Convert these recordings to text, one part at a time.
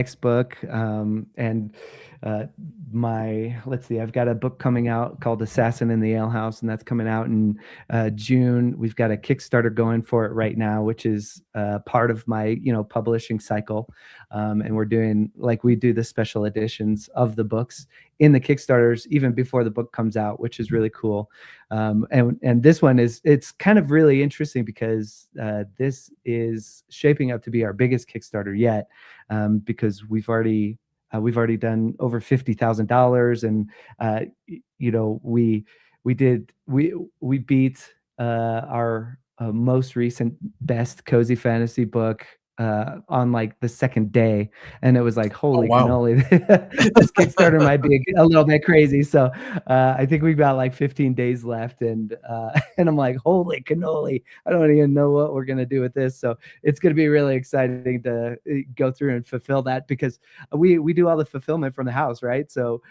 next book. And let's see, I've got a book coming out called Assassin in the Ale House, and that's coming out in June. We've got a Kickstarter going for it right now, which is part of my, publishing cycle. And we're doing, like, we do the special editions of the books in the Kickstarters even before the book comes out, which is really cool. And this one it's kind of really interesting because this is shaping up to be our biggest Kickstarter yet, because we've already done over $50,000, and we beat our most recent best cozy fantasy book on like the second day, and it was like, holy cannoli, this Kickstarter might be a little bit crazy. So I think we've got like 15 days left, and I'm like, holy cannoli, I don't even know what we're gonna do with this. So it's gonna be really exciting to go through and fulfill that, because we do all the fulfillment from the house, right? So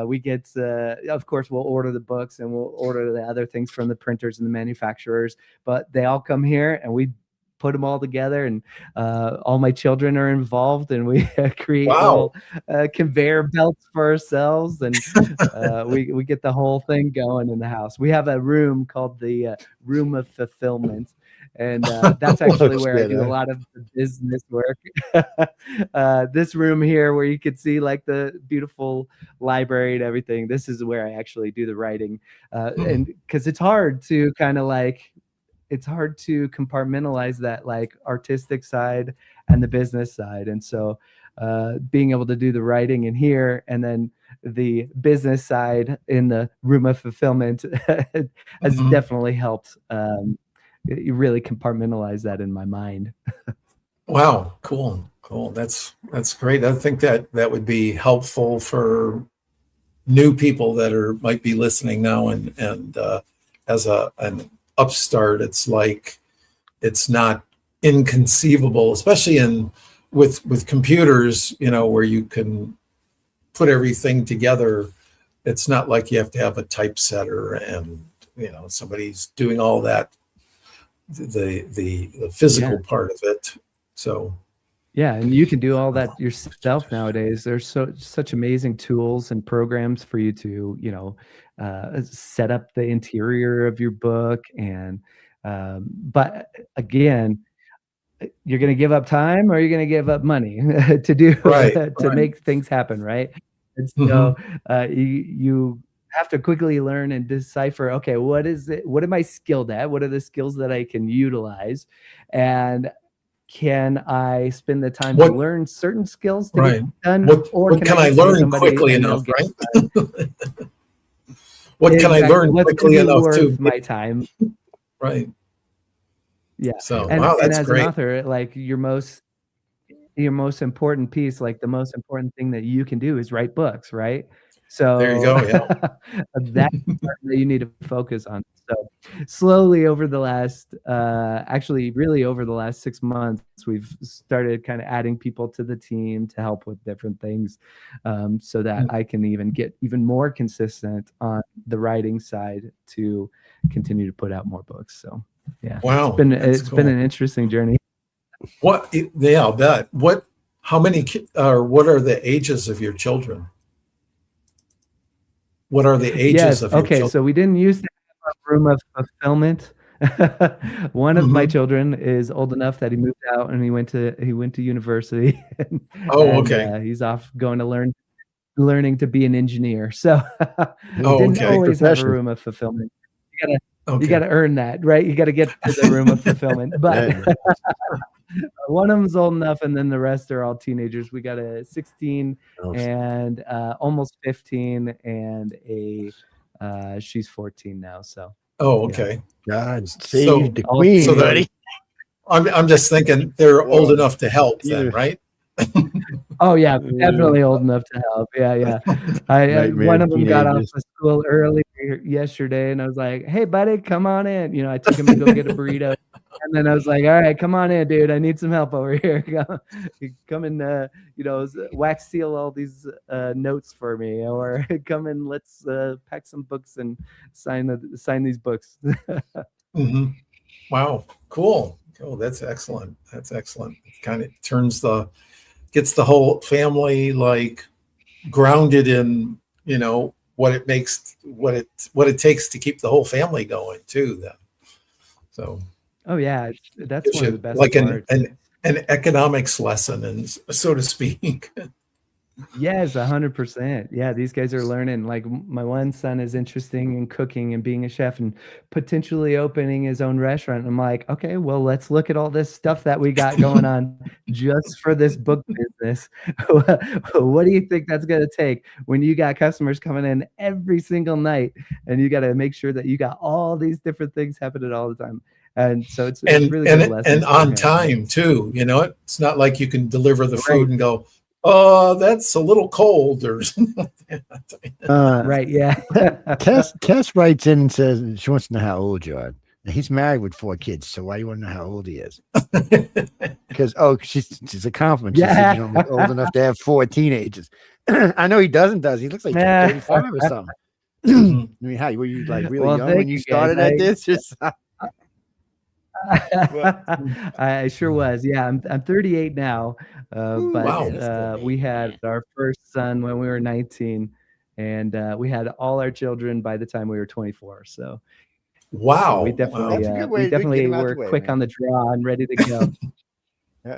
we get of course we'll order the books and we'll order the other things from the printers and the manufacturers, but they all come here and we put them all together, and all my children are involved, and we create little conveyor belts for ourselves, and we get the whole thing going in the house. We have a room called the Room of Fulfillment, and that's actually where I do a lot of the business work. This room here, where you could see like the beautiful library and everything, this is where I actually do the writing, and because it's hard to compartmentalize that like artistic side and the business side. And so being able to do the writing in here and then the business side in the Room of Fulfillment has definitely helped really compartmentalize that in my mind. Wow, cool. That's great. I think that would be helpful for new people that might be listening now, and as an upstart, it's like, it's not inconceivable, especially with computers, where you can put everything together. It's not like you have to have a typesetter and somebody's doing all that, the physical part of it. So yeah, and you can do all that yourself nowadays. There's such amazing tools and programs for you to, set up the interior of your book. And but again, you're going to give up time, or you're going to give up money to do to make things happen, right? And so you have to quickly learn and decipher, okay, what am I skilled at? What are the skills that I can utilize? And can I spend the time to learn certain skills to get done? Or can I learn quickly enough, right? What can I learn quickly enough to my time? Right. Yeah. So and that's as great. an author, like your most important piece, like the most important thing that you can do is write books, right? So there you go. Yeah. That's part that you need to focus on. So slowly over the last, really over the last 6 months, we've started kind of adding people to the team to help with different things, so that I can even get even more consistent on the writing side to continue to put out more books. So yeah, wow, it's been an interesting journey. Yeah, I'll bet. How many, or what are the ages of your children? What are the ages of your children? So we didn't used to have a Room of Fulfillment. One of my children is old enough that he moved out and he went to university. He's off going to learning to be an engineer. So didn't always have a Room of Fulfillment. You gotta earn that, right? You gotta get to the Room of Fulfillment. But one of them's old enough, and then the rest are all teenagers. We got a 16 and almost 15, and she's 14 now. So okay. God save the queen, so buddy. I'm just thinking they're old enough to help then, right? Oh yeah, definitely old enough to help. Yeah. One of them got off of school early yesterday, and I was like, "Hey, buddy, come on in." I took him to go get a burrito, and then I was like, "All right, come on in, dude. I need some help over here. Come and wax seal all these notes for me, or come and let's pack some books and sign these books." Wow, cool. That's excellent. It kind of turns the gets the whole family like grounded in, you know, what it takes to keep the whole family going too. Then, so Oh yeah, that's one of the best like parts. an economics lesson, and so to speak. Yes, 100%. Yeah, these guys are learning. Like my one son is interested in cooking and being a chef and potentially opening his own restaurant. I'm like, okay, well, let's look at all this stuff that we got going on just for this book business. What do you think that's going to take when you got customers coming in every single night and you got to make sure that you got all these different things happening all the time? And so it's really good lessons and on time too. You know, it's not like you can deliver the food and go, oh, that's a little cold or something like that. Right, yeah. Tess writes in and says she wants to know how old you are. Now, he's married with 4 kids, so why do you want to know how old he is? Because she's a compliment. She said you don't look old enough to have 4 teenagers. I know he doesn't. He looks like 35 or something. I mean, how were you like really young when you started at this? I sure was. Yeah, I'm 38 now, but we had our first son when we were 19, and we had all our children by the time we were 24. So, wow, we definitely were quick on the draw and ready to go.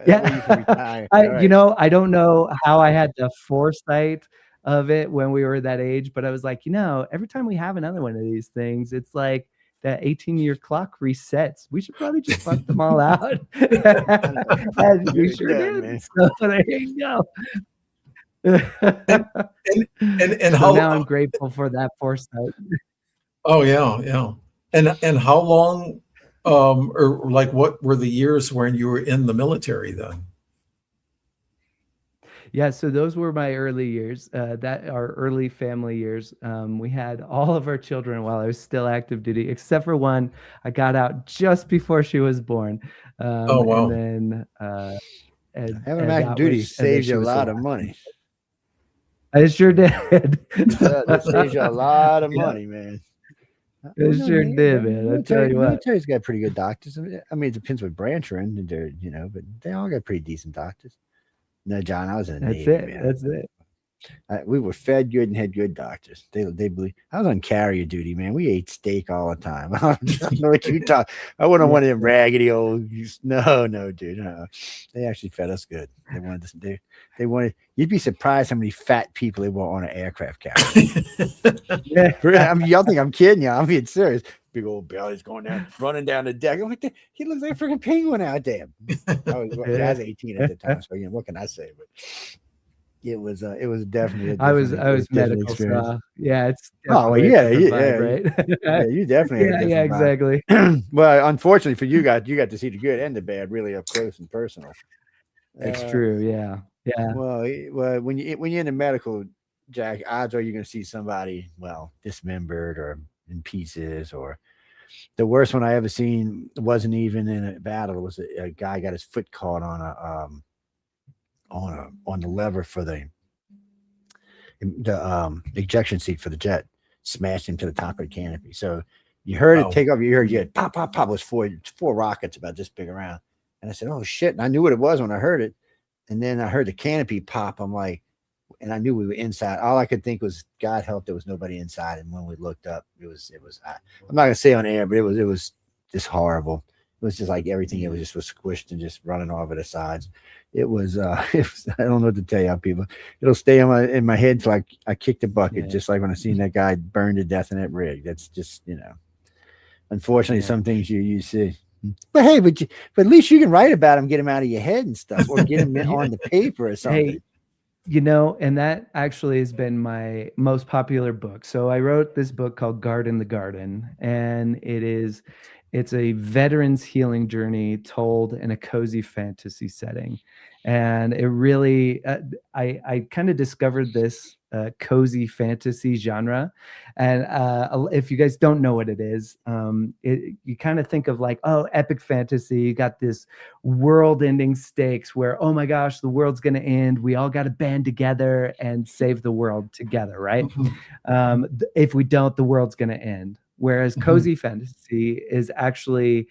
Yeah, I don't know how I had the foresight of it when we were that age, but I was like, every time we have another one of these things, it's like that 18-year clock resets. We should probably just fuck them all out. And we sure did. Man. So there you go. and so now I'm grateful for that foresight. Oh yeah. And how long or like what were the years when you were in the military then? Yeah, so those were my early years, that our early family years. We had all of our children while I was still active duty, except for one. I got out just before she was born. Oh, wow. And then having active duty saves you a lot of money. I sure did. That saves you a lot of money, man. It sure did, man. I tell you what. Military's got pretty good doctors. I mean, it depends what branch you're in, but they all got pretty decent doctors. No, John, I was in the Navy. That's it. We were fed good and had good doctors. They believe. I was on carrier duty, man. We ate steak all the time. I don't know what you talk. I wasn't one of them raggedy old. No, dude. No. They actually fed us good. They wanted us. They wanted. You'd be surprised how many fat people they want on an aircraft carrier. I mean, y'all think I'm kidding you? I'm being serious. Big old bellies going down, running down the deck. I'm like, he looks like a freaking penguin out there. I was 18 at the time, so what can I say? But it was definitely. I was medical experience. So yeah, it's. Right? Yeah, you definitely. Yeah, exactly. Well, unfortunately for you guys, you got to see the good and the bad really up close and personal. It's true. Yeah. Well, when you're in the medical, Jack, odds are you're going to see somebody dismembered or in pieces, or the worst one I ever seen wasn't even in a battle. It was a guy got his foot caught on the lever for the ejection seat for the jet, smashed him to the top of the canopy. So you heard it take off. You heard it pop. It was four rockets about this big around, and I said, "Oh shit!" And I knew what it was when I heard it, and then I heard the canopy pop. I'm like. And I knew we were inside. All I could think was, God help, there was nobody inside. And when we looked up, it was. I'm not gonna say on air, but it was just horrible. It was just like everything. It was squished and just running over the sides. It was. I don't know what to tell you, people. It'll stay in my head till I kick the bucket, just like when I seen that guy burn to death in that rig. That's just Unfortunately, some things you see. But hey, but at least you can write about him, get him out of your head and stuff, or get him on the paper or something. Hey. And that actually has been my most popular book. So I wrote this book called Guard in the Garden, and it's a veteran's healing journey told in a cozy fantasy setting. And it really, I kind of discovered this cozy fantasy genre. And if you guys don't know what it is, you kind of think of like, epic fantasy. You got this world-ending stakes where, oh my gosh, the world's going to end. We all got to band together and save the world together, right? If we don't, the world's going to end. whereas cozy fantasy is actually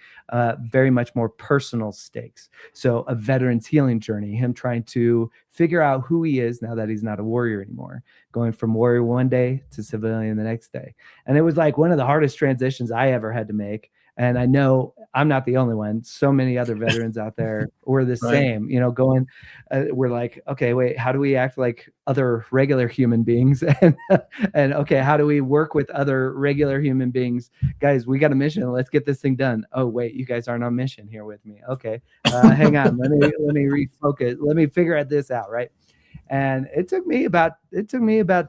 very much more personal stakes. So a veteran's healing journey, him trying to figure out who he is now that he's not a warrior anymore, going from warrior one day to civilian the next day. And it was like one of the hardest transitions I ever had to make. And I know I'm not the only one. So many other veterans out there were the same, you know, going, we're like, okay, wait, how do we act like other regular human beings? And okay, how do we work with other regular human beings? Guys, we got a mission. Let's get this thing done. Oh, wait, you guys aren't on mission here with me. Okay, hang on. Let me refocus. Let me figure this out, right? And it took me about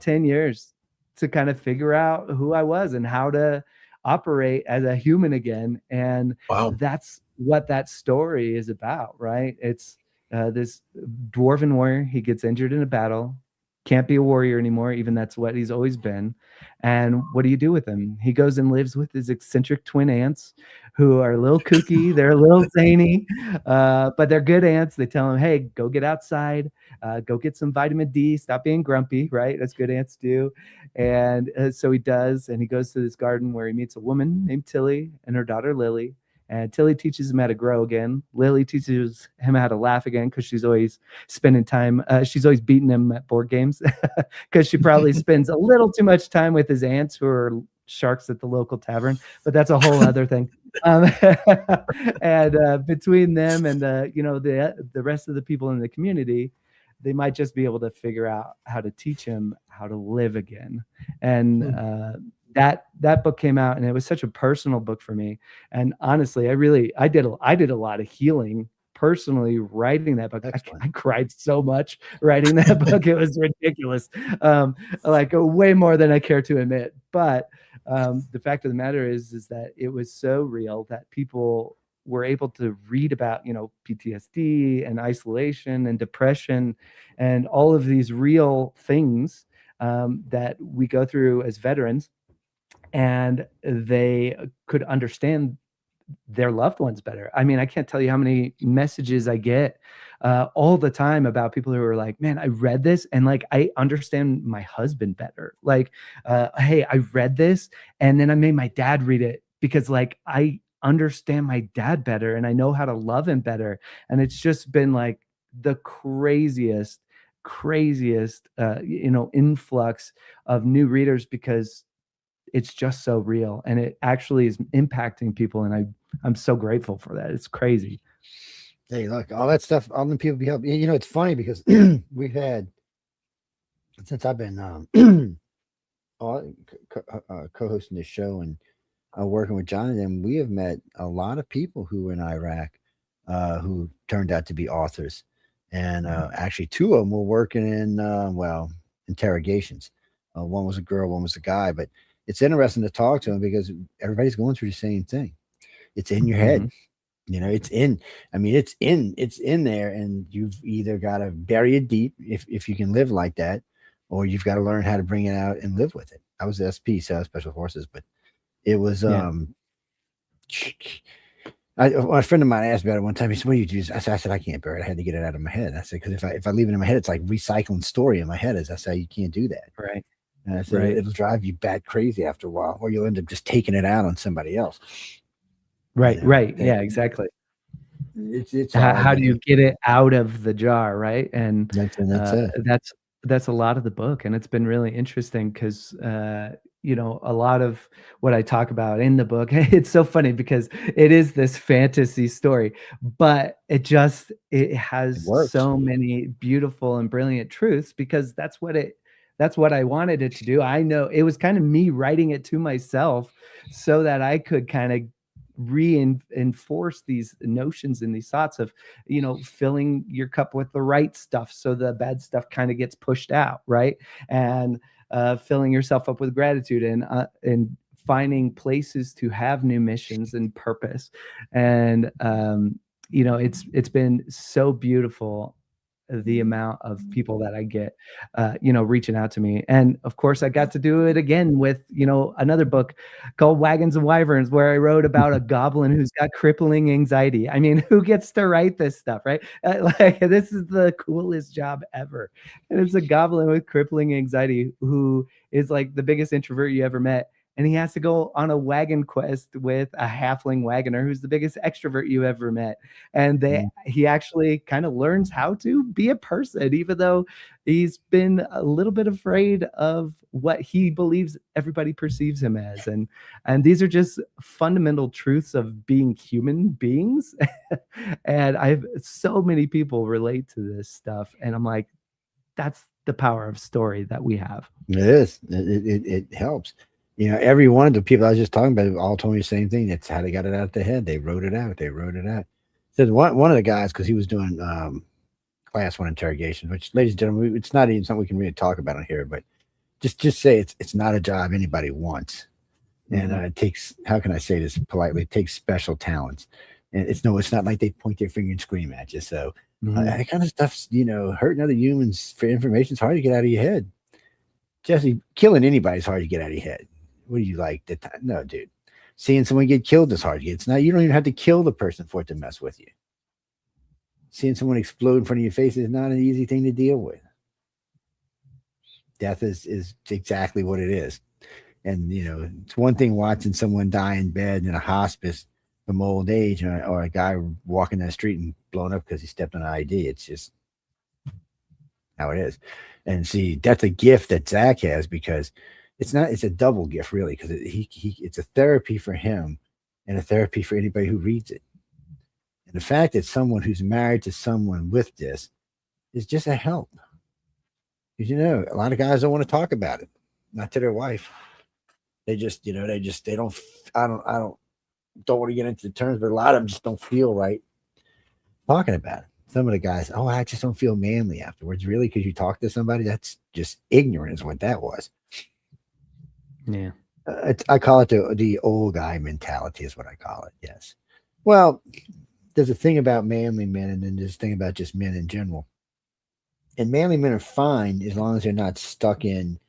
10 years to kind of figure out who I was and how to operate as a human again. And that's what that story is about, right? It's this dwarven warrior. He gets injured in a battle, can't be a warrior anymore, even that's what he's always been. And what do you do with him? He goes and lives with his eccentric twin aunts who are a little kooky. They're a little zany, but they're good aunts. They tell him, hey, go get outside, go get some vitamin D, stop being grumpy, right? That's good aunts do. And so he does, and he goes to this garden where he meets a woman named Tilly and her daughter Lily. And Tilly teaches him how to grow again. Lily teaches him how to laugh again because she's always spending time. She's always beating him at board games because she probably spends a little too much time with his aunts who are sharks at the local tavern. But that's a whole other thing. And between them and the rest of the people in the community, they might just be able to figure out how to teach him how to live again. And that book came out, and it was such a personal book for me. And honestly, I did a lot of healing personally writing that book. I cried so much writing that book. It was ridiculous. Like way more than I care to admit. But the fact of the matter is that it was so real that people were able to read about, PTSD and isolation and depression and all of these real things that we go through as veterans. And they could understand their loved ones better. I mean, I can't tell you how many messages I get all the time about people who are like, man, I read this and like, I understand my husband better. Like, hey, I read this and then I made my dad read it because like, I understand my dad better and I know how to love him better. And it's just been like the craziest influx of new readers because it's just so real and it actually is impacting people. And I'm so grateful for that. It's crazy. Hey, look, all that stuff, all the people be helping. It's funny because we've had, since I've been co-hosting this show and working with Jonathan, we have met a lot of people who were in Iraq who turned out to be authors. And actually two of them were working in, interrogations. One was a girl, one was a guy, but it's interesting to talk to them because everybody's going through the same thing. It's in your head. It's in there, and you've either got to bury it deep if you can live like that, or you've got to learn how to bring it out and live with it. I was SP, so Special Forces, but it was, a friend of mine asked about it one time. He said, what do you do? I said, I can't bear it. I had to get it out of my head. I said, because if I leave it in my head, it's like recycling story in my head. I said, you can't do that. Right. And I said, it'll drive you bat crazy after a while, or you'll end up just taking it out on somebody else. Right. Right. Yeah, exactly. It's how do you get it out of the jar? Right. And that's a lot of the book. And it's been really interesting because, a lot of what I talk about in the book, it's so funny because it is this fantasy story, but it has so many beautiful and brilliant truths because that's what I wanted it to do. I know it was kind of me writing it to myself so that I could kind of reinforce these notions and these thoughts of, filling your cup with the right stuff so the bad stuff kind of gets pushed out, right? And filling yourself up with gratitude and finding places to have new missions and purpose. And it's been so beautiful, the amount of people that I get, reaching out to me. And of course I got to do it again with, another book called Wagons and Wyverns, where I wrote about a goblin who's got crippling anxiety. I mean, who gets to write this stuff, right? This is the coolest job ever. And it's a goblin with crippling anxiety who is like the biggest introvert you ever met. and he has to go on a wagon quest with a halfling wagoner who's the biggest extrovert you ever met. And he actually kind of learns how to be a person, even though he's been a little bit afraid of what he believes everybody perceives him as. And these are just fundamental truths of being human beings. And I've so many people relate to this stuff. And I'm like, that's the power of story that we have. It is. It helps. You know, every one of the people I was just talking about all told me the same thing. That's how they got it out of their head. They wrote it out. So one of the guys, because he was doing class 1 interrogation, which, ladies and gentlemen, it's not even something we can really talk about on here, but just say it's not a job anybody wants. And it takes, how can I say this politely? It takes special talents. And it's not like they point their finger and scream at you. So that kind of stuff's, you know, hurting other humans for information is hard to get out of your head. Jesse, killing anybody is hard to get out of your head. What do you like? No, dude. Seeing someone get killed is hard to get. It's not, you don't even have to kill the person for it to mess with you. Seeing someone explode in front of your face is not an easy thing to deal with. Death is exactly what it is. And, you know, it's one thing watching someone die in bed in a hospice from old age, or a guy walking down the street and blown up because he stepped on an ID. It's just how it is. And see, that's a gift that Zac has, because it's a double gift, really, because it's a therapy for him and a therapy for anybody who reads it. And the fact that someone who's married to someone with this is just a help. Because, you know, a lot of guys don't want to talk about it, not to their wife. They just, you know, they don't, I don't want to get into the terms, but a lot of them just don't feel right talking about it. Some of the guys, oh, I just don't feel manly afterwards. Really? Because you talk to somebody? That's just ignorant is what that was. Yeah. I call it the old guy mentality is what I call it. Yes. Well, there's a thing about manly men, and then there's a thing about just men in general. And manly men are fine as long as they're not stuck in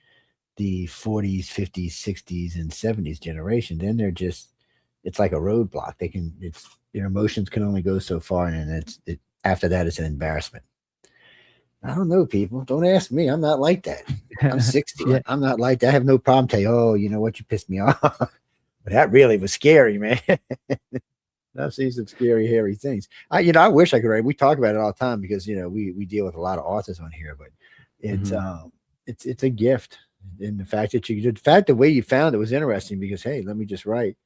the 40s, 50s, 60s, and 70s generation. Then they're just, it's like a roadblock. Their emotions can only go so far, and after that, it's an embarrassment. I don't know, people. Don't ask me. I'm not like that. I'm 60. Yeah. I'm not like that. I have no problem telling you, oh, you know what, you pissed me off. But that really was scary, man. I've seen some scary, hairy things. I wish I could write. We talk about it all the time because, you know, we deal with a lot of authors on here, but it's a gift. And the fact that the way you found it was interesting because, hey, let me just write.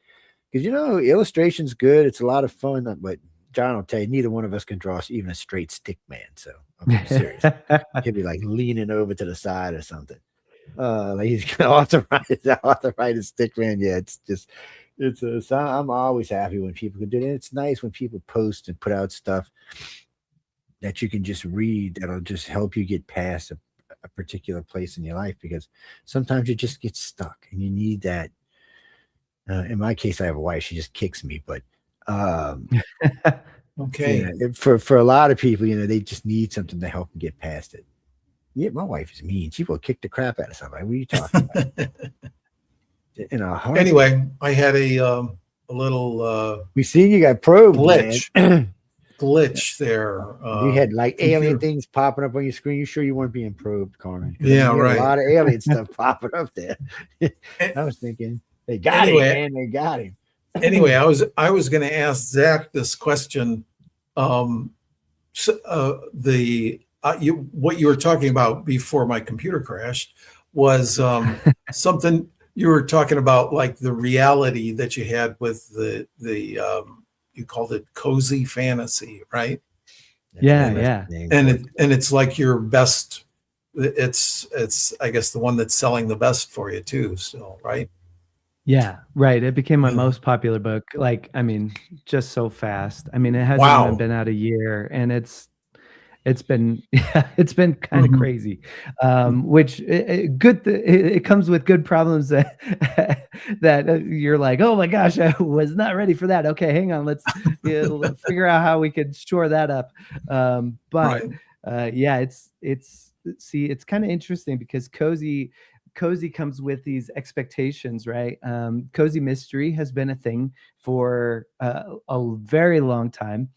Because, you know, illustration's good. It's a lot of fun, but John will tell you, neither one of us can draw even a straight stick man. So I'm serious. He'll be like leaning over to the side or something. Like he's gonna authorize a stick man. Yeah, I'm always happy when people can do it. And it's nice when people post and put out stuff that you can just read that'll just help you get past a particular place in your life, because sometimes you just get stuck and you need that. In my case, I have a wife. She just kicks me, but okay. You know, for a lot of people, you know, they just need something to help them get past it. Yeah, my wife is mean. She will kick the crap out of somebody. What are you talking about? Anyway, I had a little. We see you got probed, glitch there. You had like alien things popping up on your screen. You sure you weren't being probed, Carmen? Yeah, right. A lot of alien stuff popping up there. I was thinking they got him, man. They got him. Anyway, I was going to ask Zac this question. What you were talking about before my computer crashed was something you were talking about, like the reality that you had with the you called it cozy fantasy, right? Yeah. And it's like your best. It's I guess the one that's selling the best for you too. Still, right? Yeah, right. It became my most popular book. Like, I mean, just so fast. I mean, it hasn't even been out a year, and it's been kind of crazy. Which it comes with good problems that you're like, oh my gosh, I was not ready for that. Okay, hang on, let's figure out how we could shore that up. Yeah, it's kind of interesting because cozy comes with these expectations, right? Cozy mystery has been a thing for a very long time,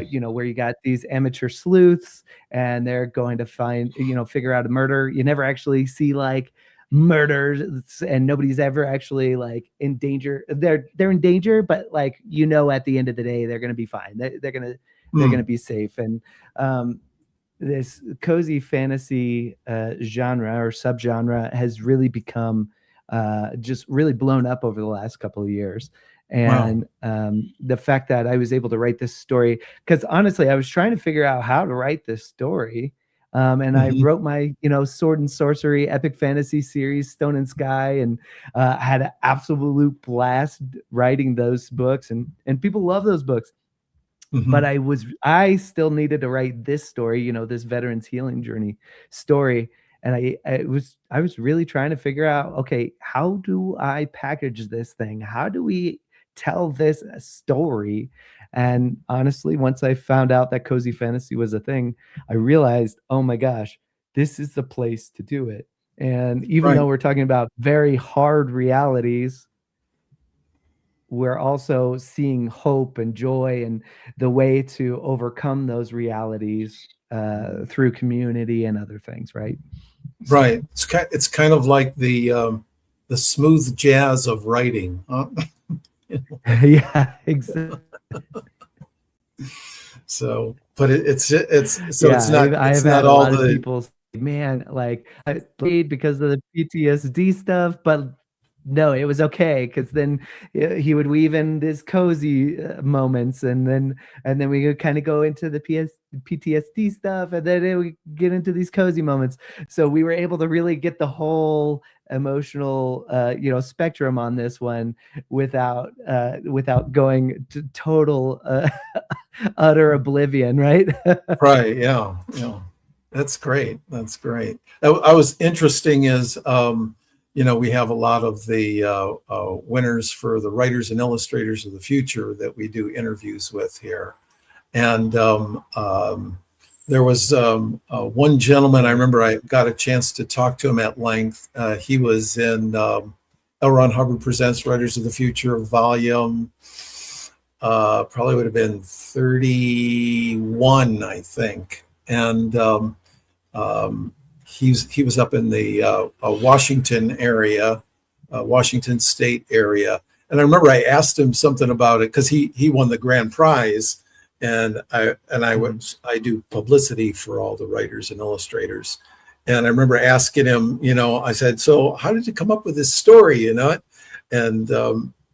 you know, where you got these amateur sleuths and they're going to figure out a murder. You never actually see like murders and nobody's ever actually like in danger. They're in danger, but like, you know, at the end of the day, they're going to be fine. They're going to be safe. And this cozy fantasy genre or subgenre has really become just really blown up over the last couple of years. And the fact that I was able to write this story, because honestly, I was trying to figure out how to write this story. And I wrote my, you know, sword and sorcery epic fantasy series, Stone and Sky, and had an absolute blast writing those books, and people love those books. But I still needed to write this story, you know, this veteran's healing journey story. And I was really trying to figure out, okay, how do I package this thing? How do we tell this story? And honestly, once I found out that cozy fantasy was a thing, I realized, oh my gosh, this is the place to do it. And even though we're talking about very hard realities, we're also seeing hope and joy and the way to overcome those realities through community and other things, right? Right. It's kind of like the smooth jazz of writing. Huh? Yeah, exactly. So, but it's not. I've had a lot of people say, man, like I played because of the PTSD stuff, but no, it was okay, because then he would weave in these cozy moments, and then we could kind of go into the PTSD stuff, and then we get into these cozy moments. So we were able to really get the whole emotional you know, spectrum on this one without going to total utter oblivion, right? Right. Yeah. That's great. I was interesting is you know, we have a lot of the winners for the Writers and Illustrators of the Future that we do interviews with here. And there was one gentleman, I remember I got a chance to talk to him at length. He was in L. Ron Hubbard Presents Writers of the Future volume, probably would have been 31, I think. And he was up in the Washington area, Washington State area. And I remember I asked him something about it because he won the grand prize. And I do publicity for all the writers and illustrators. And I remember asking him, you know, I said, so how did you come up with this story, you know? And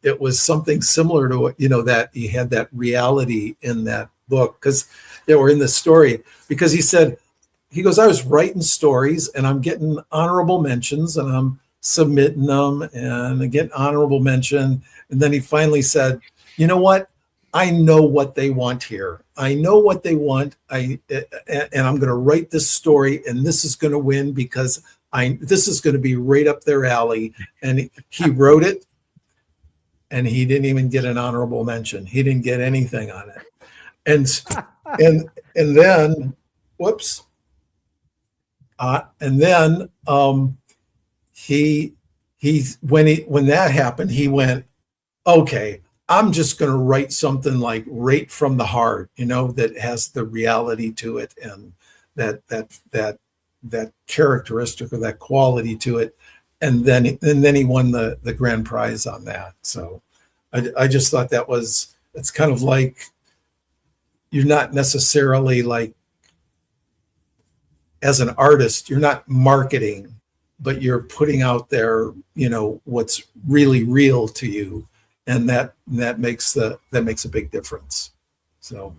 it was something similar to what, you know, that he had that reality in that book, because they were in the story, because he goes, I was writing stories and I'm getting honorable mentions and I'm submitting them and I get honorable mention. And then he finally said, you know what? I know what they want here. I know what they want. And I'm going to write this story, and this is going to win because this is going to be right up their alley. And he wrote it, and he didn't even get an honorable mention. He didn't get anything on it. And then, whoops. And then when that happened, he went, okay, I'm just going to write something like right from the heart, you know, that has the reality to it and that characteristic or that quality to it. And then he won the grand prize on that. So I just thought it's kind of like, you're not necessarily like, as an artist, you're not marketing, but you're putting out there, you know, what's really real to you. And that makes a big difference. So,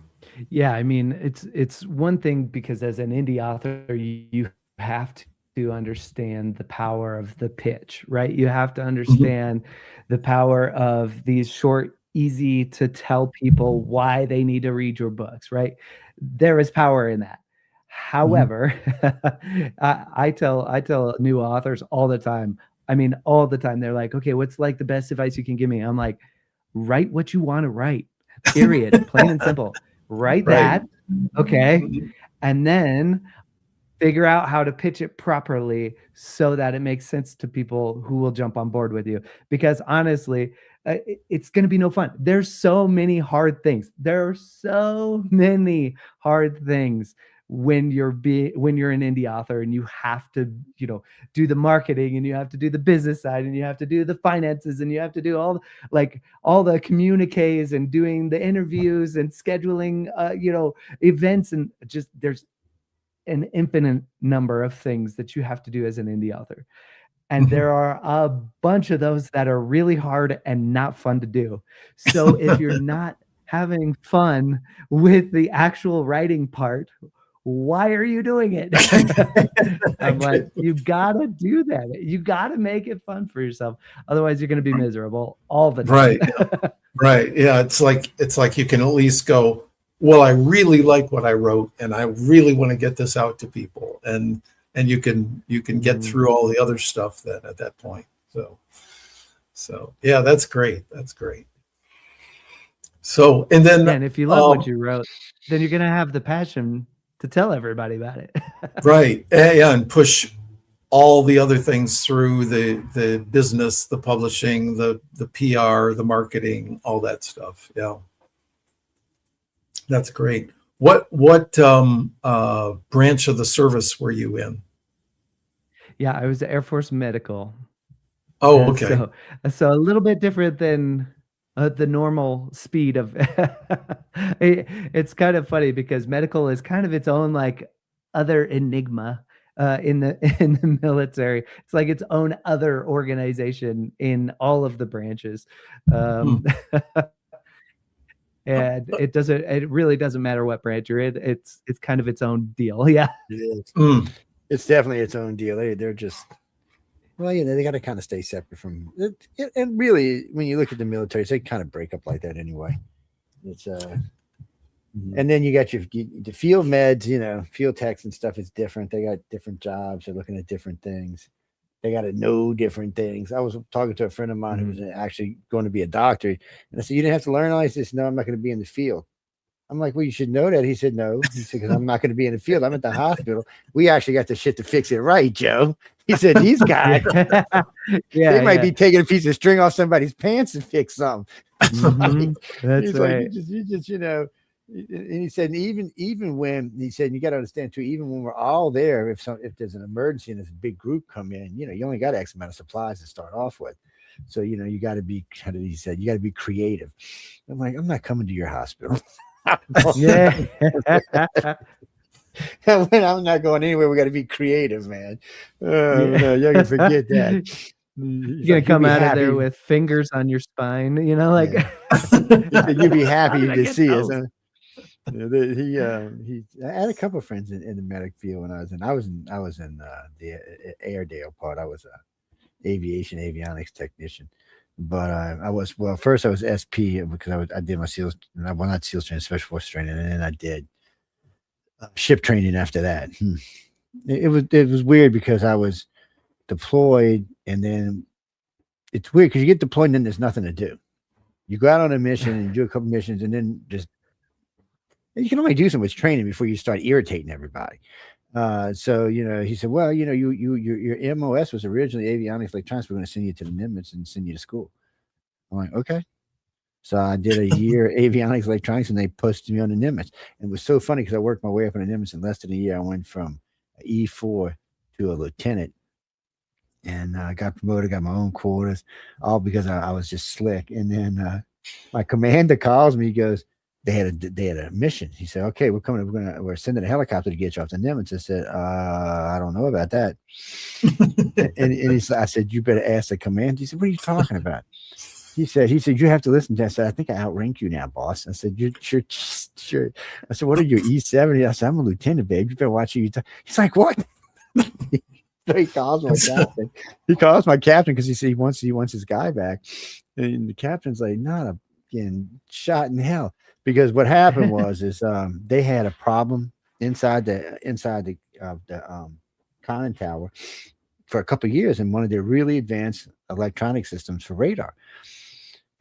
yeah, I mean, it's one thing because as an indie author, you have to understand the power of the pitch, right? You have to understand the power of these short, easy to tell people why they need to read your books, right? There is power in that. However, I tell new authors all the time. I mean, all the time. They're like, okay, what's like the best advice you can give me? I'm like, write what you want to write, period. Plain and simple. Write that. Okay. And then figure out how to pitch it properly so that it makes sense to people who will jump on board with you. Because honestly, it's going to be no fun. There's so many hard things. There are so many hard things when you're an indie author and you have to, do the marketing and you have to do the business side and you have to do the finances and you have to do all the communiques and doing the interviews and scheduling, events, and just there's an infinite number of things that you have to do as an indie author. And there are a bunch of those that are really hard and not fun to do. So if you're not having fun with the actual writing part, why are you doing it? I'm like, you gotta do that. You gotta make it fun for yourself. Otherwise you're going to be miserable all the time. Right. Right. Yeah. It's like you can at least go, well, I really like what I wrote and I really want to get this out to people. And you can get through all the other stuff then at that point. So yeah, that's great. That's great. So, and then, and if you love what you wrote, then you're going to have the passion to tell everybody about it. Right. Yeah. And push all the other things through the business, the publishing, the PR, the marketing, all that stuff. Yeah. That's great. What branch of the service were you in? Yeah, I was Air Force Medical. Oh, okay. So a little bit different than the normal speed of it's kind of funny because medical is kind of its own like other enigma in the military. It's like its own other organization in all of the branches. And it really doesn't matter what branch you're in. It's kind of its own deal. Yeah. It is. It's definitely its own deal. They're just, well, they got to kind of stay separate from it. And really, when you look at the military, they kind of break up like that anyway. It's and then you got the field meds, field techs and stuff is different. They got different jobs. They're looking at different things. They got to know different things. I was talking to a friend of mine who was actually going to be a doctor, and I said, "You didn't have to learn all this." He said, "No, I'm not going to be in the field." I'm like, "Well, you should know that." He said, "No." He said, "Because I'm not going to be in the field. I'm at the hospital. We actually got the shit to fix it right, Joe." He said, "These guys, they might be taking a piece of string off somebody's pants and fix something." That's right. Like, you just, and he said, even when he said, you got to understand too, even when we're all there, if there's an emergency and there's a big group come in, you only got X amount of supplies to start off with. So, you got to be, he said, you got to be creative. I'm like, I'm not coming to your hospital. Yeah. I'm not going anywhere. We got to be creative, man. No, you can forget that. You're gonna come out of there with fingers on your spine, like you'd be happy to see us. I had a couple of friends in the medic field when I was in the Airedale part. I was a avionics technician, but first I was SP because I did my SEALs, not SEALs training, special force training, and then I did ship training after that. It was weird because I was deployed, and then it's weird because you get deployed and then there's nothing to do. You go out on a mission and you do a couple missions, and then you can only do so much training before you start irritating everybody. So he said, well, your MOS was originally avionics electronics. We're going to send you to the Nimitz and send you to school. I'm like, okay. So I did a year avionics electronics, and they posted me on the Nimitz. And it was so funny because I worked my way up on the Nimitz in less than a year. I went from an E4 to a lieutenant, and I got promoted, got my own quarters, all because I was just slick. And then my commander calls me. He goes, they had a mission. He said, okay, we're sending a helicopter to get you off the Nimitz. I said, I don't know about that. and I said, you better ask the commander. He said, what are you talking about? He said, you have to listen to that. I said, I think I outrank you now, boss. I said, you're sure. I said, what are you, E70? I said, I'm a lieutenant, babe. You better watch you. He's like, what? He calls my captain. He calls my captain because he wants his guy back. And the captain's like, not a shot in hell. Because what happened was they had a problem inside the conning tower for a couple of years in one of their really advanced electronic systems for radar.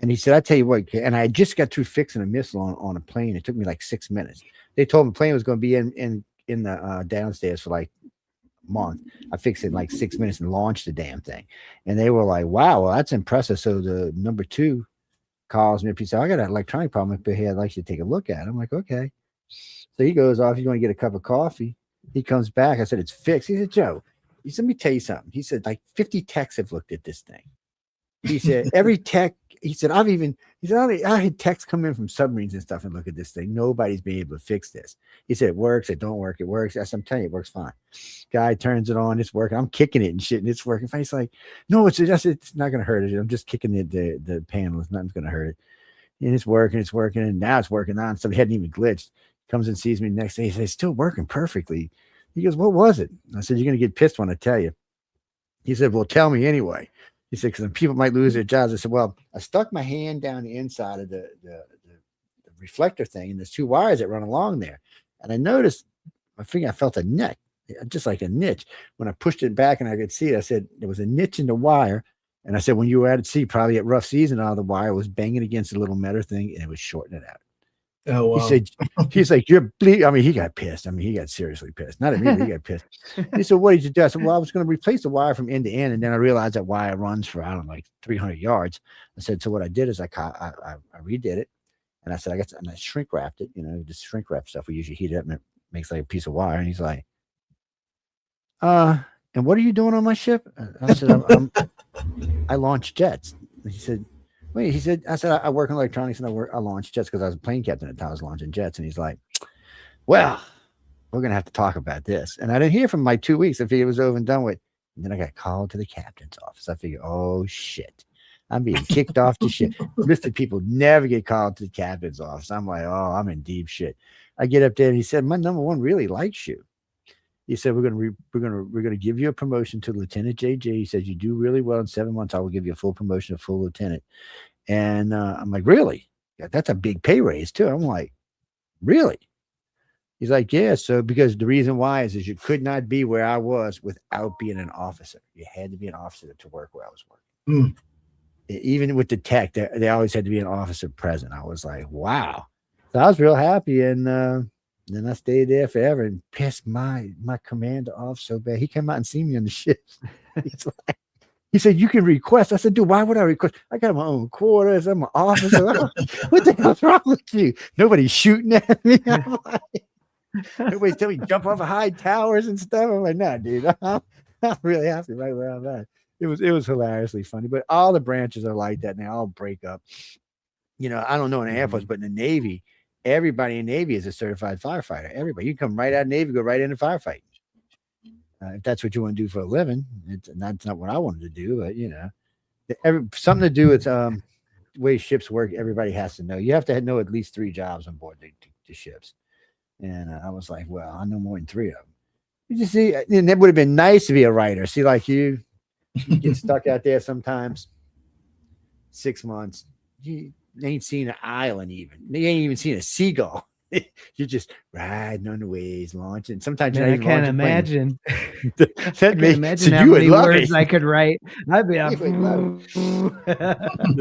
And he said, I tell you what, and I just got through fixing a missile on a plane. It took me like 6 minutes. They told me the plane was going to be in the downstairs for like a month. I fixed it in like 6 minutes and launched the damn thing. And they were like, wow, well, that's impressive. So the number 2 calls me up. He said, I got an electronic problem up here. I'd like you to take a look at it. I'm like, okay. So he goes off. He's going to get a cup of coffee. He comes back. I said, it's fixed. He said, Joe, he said, let me tell you something. He said, like 50 techs have looked at this thing. He said, every tech, he said, I had techs come in from submarines and stuff and look at this thing. Nobody's been able to fix this. He said, it works. It don't work. It works. I said, I'm telling you, it works fine. Guy turns it on. It's working. I'm kicking it and shit, and it's working fine. He's like, no, it's not going to hurt it. I'm just kicking the panel. Nothing's going to hurt it. And it's working. And now it's working on. So it hadn't even glitched. Comes and sees me the next day. He says, it's still working perfectly. He goes, what was it? I said, you're going to get pissed when I tell you. He said, well, tell me anyway. He said, because people might lose their jobs. I said, well, I stuck my hand down the inside of the reflector thing, and there's 2 wires that run along there. And I noticed, I felt a neck, just like a niche. When I pushed it back and I could see it, I said, there was a niche in the wire. And I said, when you were at sea, probably at rough season, all the wire was banging against the little metal thing, and it was shorting it out. Oh, wow. He's like, you're bleeding. I mean, he got pissed. I mean, he got seriously pissed. Not at me, but he got pissed. He said, what did you do? I said, well, I was going to replace the wire from end to end. And then I realized that wire runs for, I don't know, like 300 yards. I said, so what I did is I redid it. And I said, and I shrink wrapped it, just shrink wrap stuff. We usually heat it up and it makes like a piece of wire. And he's like, and what are you doing on my ship? I said, I launch jets. He said, wait, I said, I work in electronics and I launch jets because I was a plane captain at the time. I was launching jets. And he's like, well, we're going to have to talk about this. And I didn't hear from him like 2 weeks. I figured it was over and done with. And then I got called to the captain's office. I figured, oh, shit. I'm being kicked off the ship. Listed people never get called to the captain's office. I'm like, oh, I'm in deep shit. I get up there and he said, my number one really likes you. He said, we're gonna give you a promotion to Lieutenant JJ. He says, you do really well in 7 months. I will give you a full promotion to full lieutenant. And I'm like, really? Yeah, that's a big pay raise too. I'm like, really? He's like, yeah. So because the reason why is you could not be where I was without being an officer. You had to be an officer to work where I was working. Even with the tech, they always had to be an officer present. I was like, wow. So I was real happy, and then I stayed there forever and pissed my commander off so bad. He came out and seen me on the ship. He said, you can request. I said, dude, why would I request? I got my own quarters. I'm an officer. What the hell's wrong with you? Nobody's shooting at me. I'm like, nobody's telling me jump off of high towers and stuff. I'm like, nah, dude, I'm really happy right where I'm at. It was hilariously funny, but all the branches are like that. And they all break up. I don't know in the Air Force, but in the Navy, everybody in the Navy is a certified firefighter. Everybody, you come right out of the Navy, go right into firefighting. If that's what you want to do for a living, that's not what I wanted to do, but something to do with the way ships work. Everybody has to know. You have to know at least 3 jobs on board the ships. And I was like, well, I know more than 3 of them. You just see, and it would have been nice to be a writer. See, like you get stuck out there sometimes. 6 months, you ain't seen an island even. You ain't even seen a seagull. You're just riding on the waves, launching. Sometimes I can't imagine. I can't imagine how many words I could write. I'd be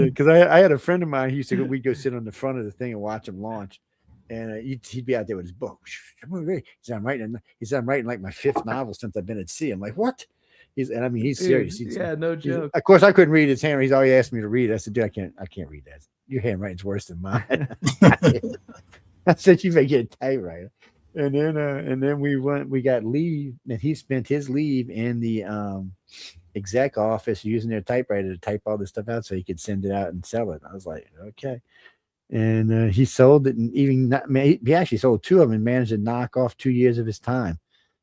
because I had a friend of mine. He used to we'd go sit on the front of the thing and watch him launch, and he'd be out there with his book. He said, I'm writing like my 5th novel since I've been at sea. I'm like, what? He's serious. No joke. Of course, I couldn't read his handwriting. He's always asked me to read it. I said, dude, I can't read that. Your handwriting's worse than mine. I said, you may get a typewriter. And then we got leave, and he spent his leave in the exec office using their typewriter to type all this stuff out so he could send it out and sell it. I was like, okay. And he sold it, and he actually sold 2 of them and managed to knock off 2 years of his time.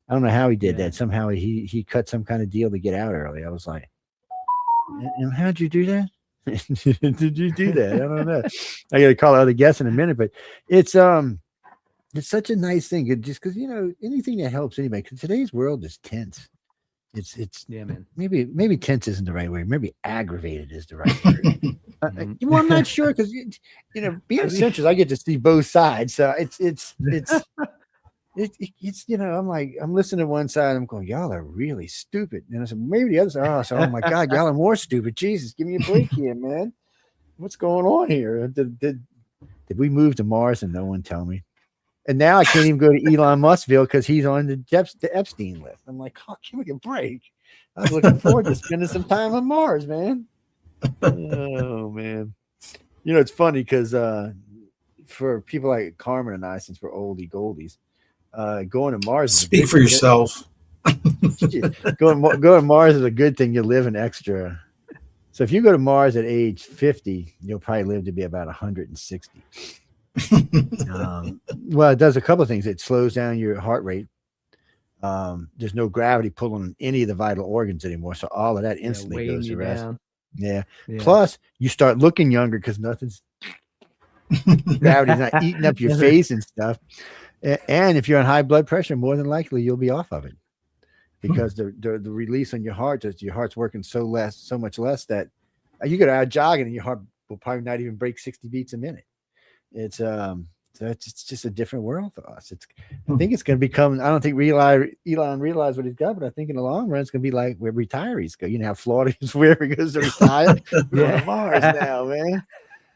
I don't know how he did that. Somehow he cut some kind of deal to get out early. I was like, and how'd you do that? Did you do that? I don't know. I got to call other guests in a minute, but it's such a nice thing. Just because anything that helps anybody. Because today's world is tense. It's man. Maybe tense isn't the right word. Maybe aggravated is the right word. Well, I'm not sure because being a centrist, I get to see both sides. So it's I'm listening to one side. I'm going, y'all are really stupid. And I said, maybe the other side. Oh my God, y'all are more stupid. Jesus, give me a break here, man. What's going on here? Did we move to Mars and no one tell me? And now I can't even go to Elon Muskville because he's on the Epstein list. I'm like, oh, give me a break. I was looking forward to spending some time on Mars, man. Oh man. It's funny because for people like Carmen and I, since we're oldie goldies, going to Mars. Speak for yourself. Going to Mars is a good thing. You're living extra. So if you go to Mars at age 50, you'll probably live to be about 160. Well, it does a couple of things. It slows down your heart rate. There's no gravity pulling any of the vital organs anymore, so all of that instantly goes to rest. Yeah. Plus, you start looking younger because nothing's gravity's not eating up your face and stuff. And if you're on high blood pressure, more than likely you'll be off of it because the release on your heart, your heart's working so much less that you get out jogging and your heart will probably not even break 60 beats a minute. It's just a different world for us. I think it's going to become. I don't think Elon realized what he's got, but I think in the long run it's going to be like where retirees go. You know how Florida is where he goes to retire. We're on Mars now, man.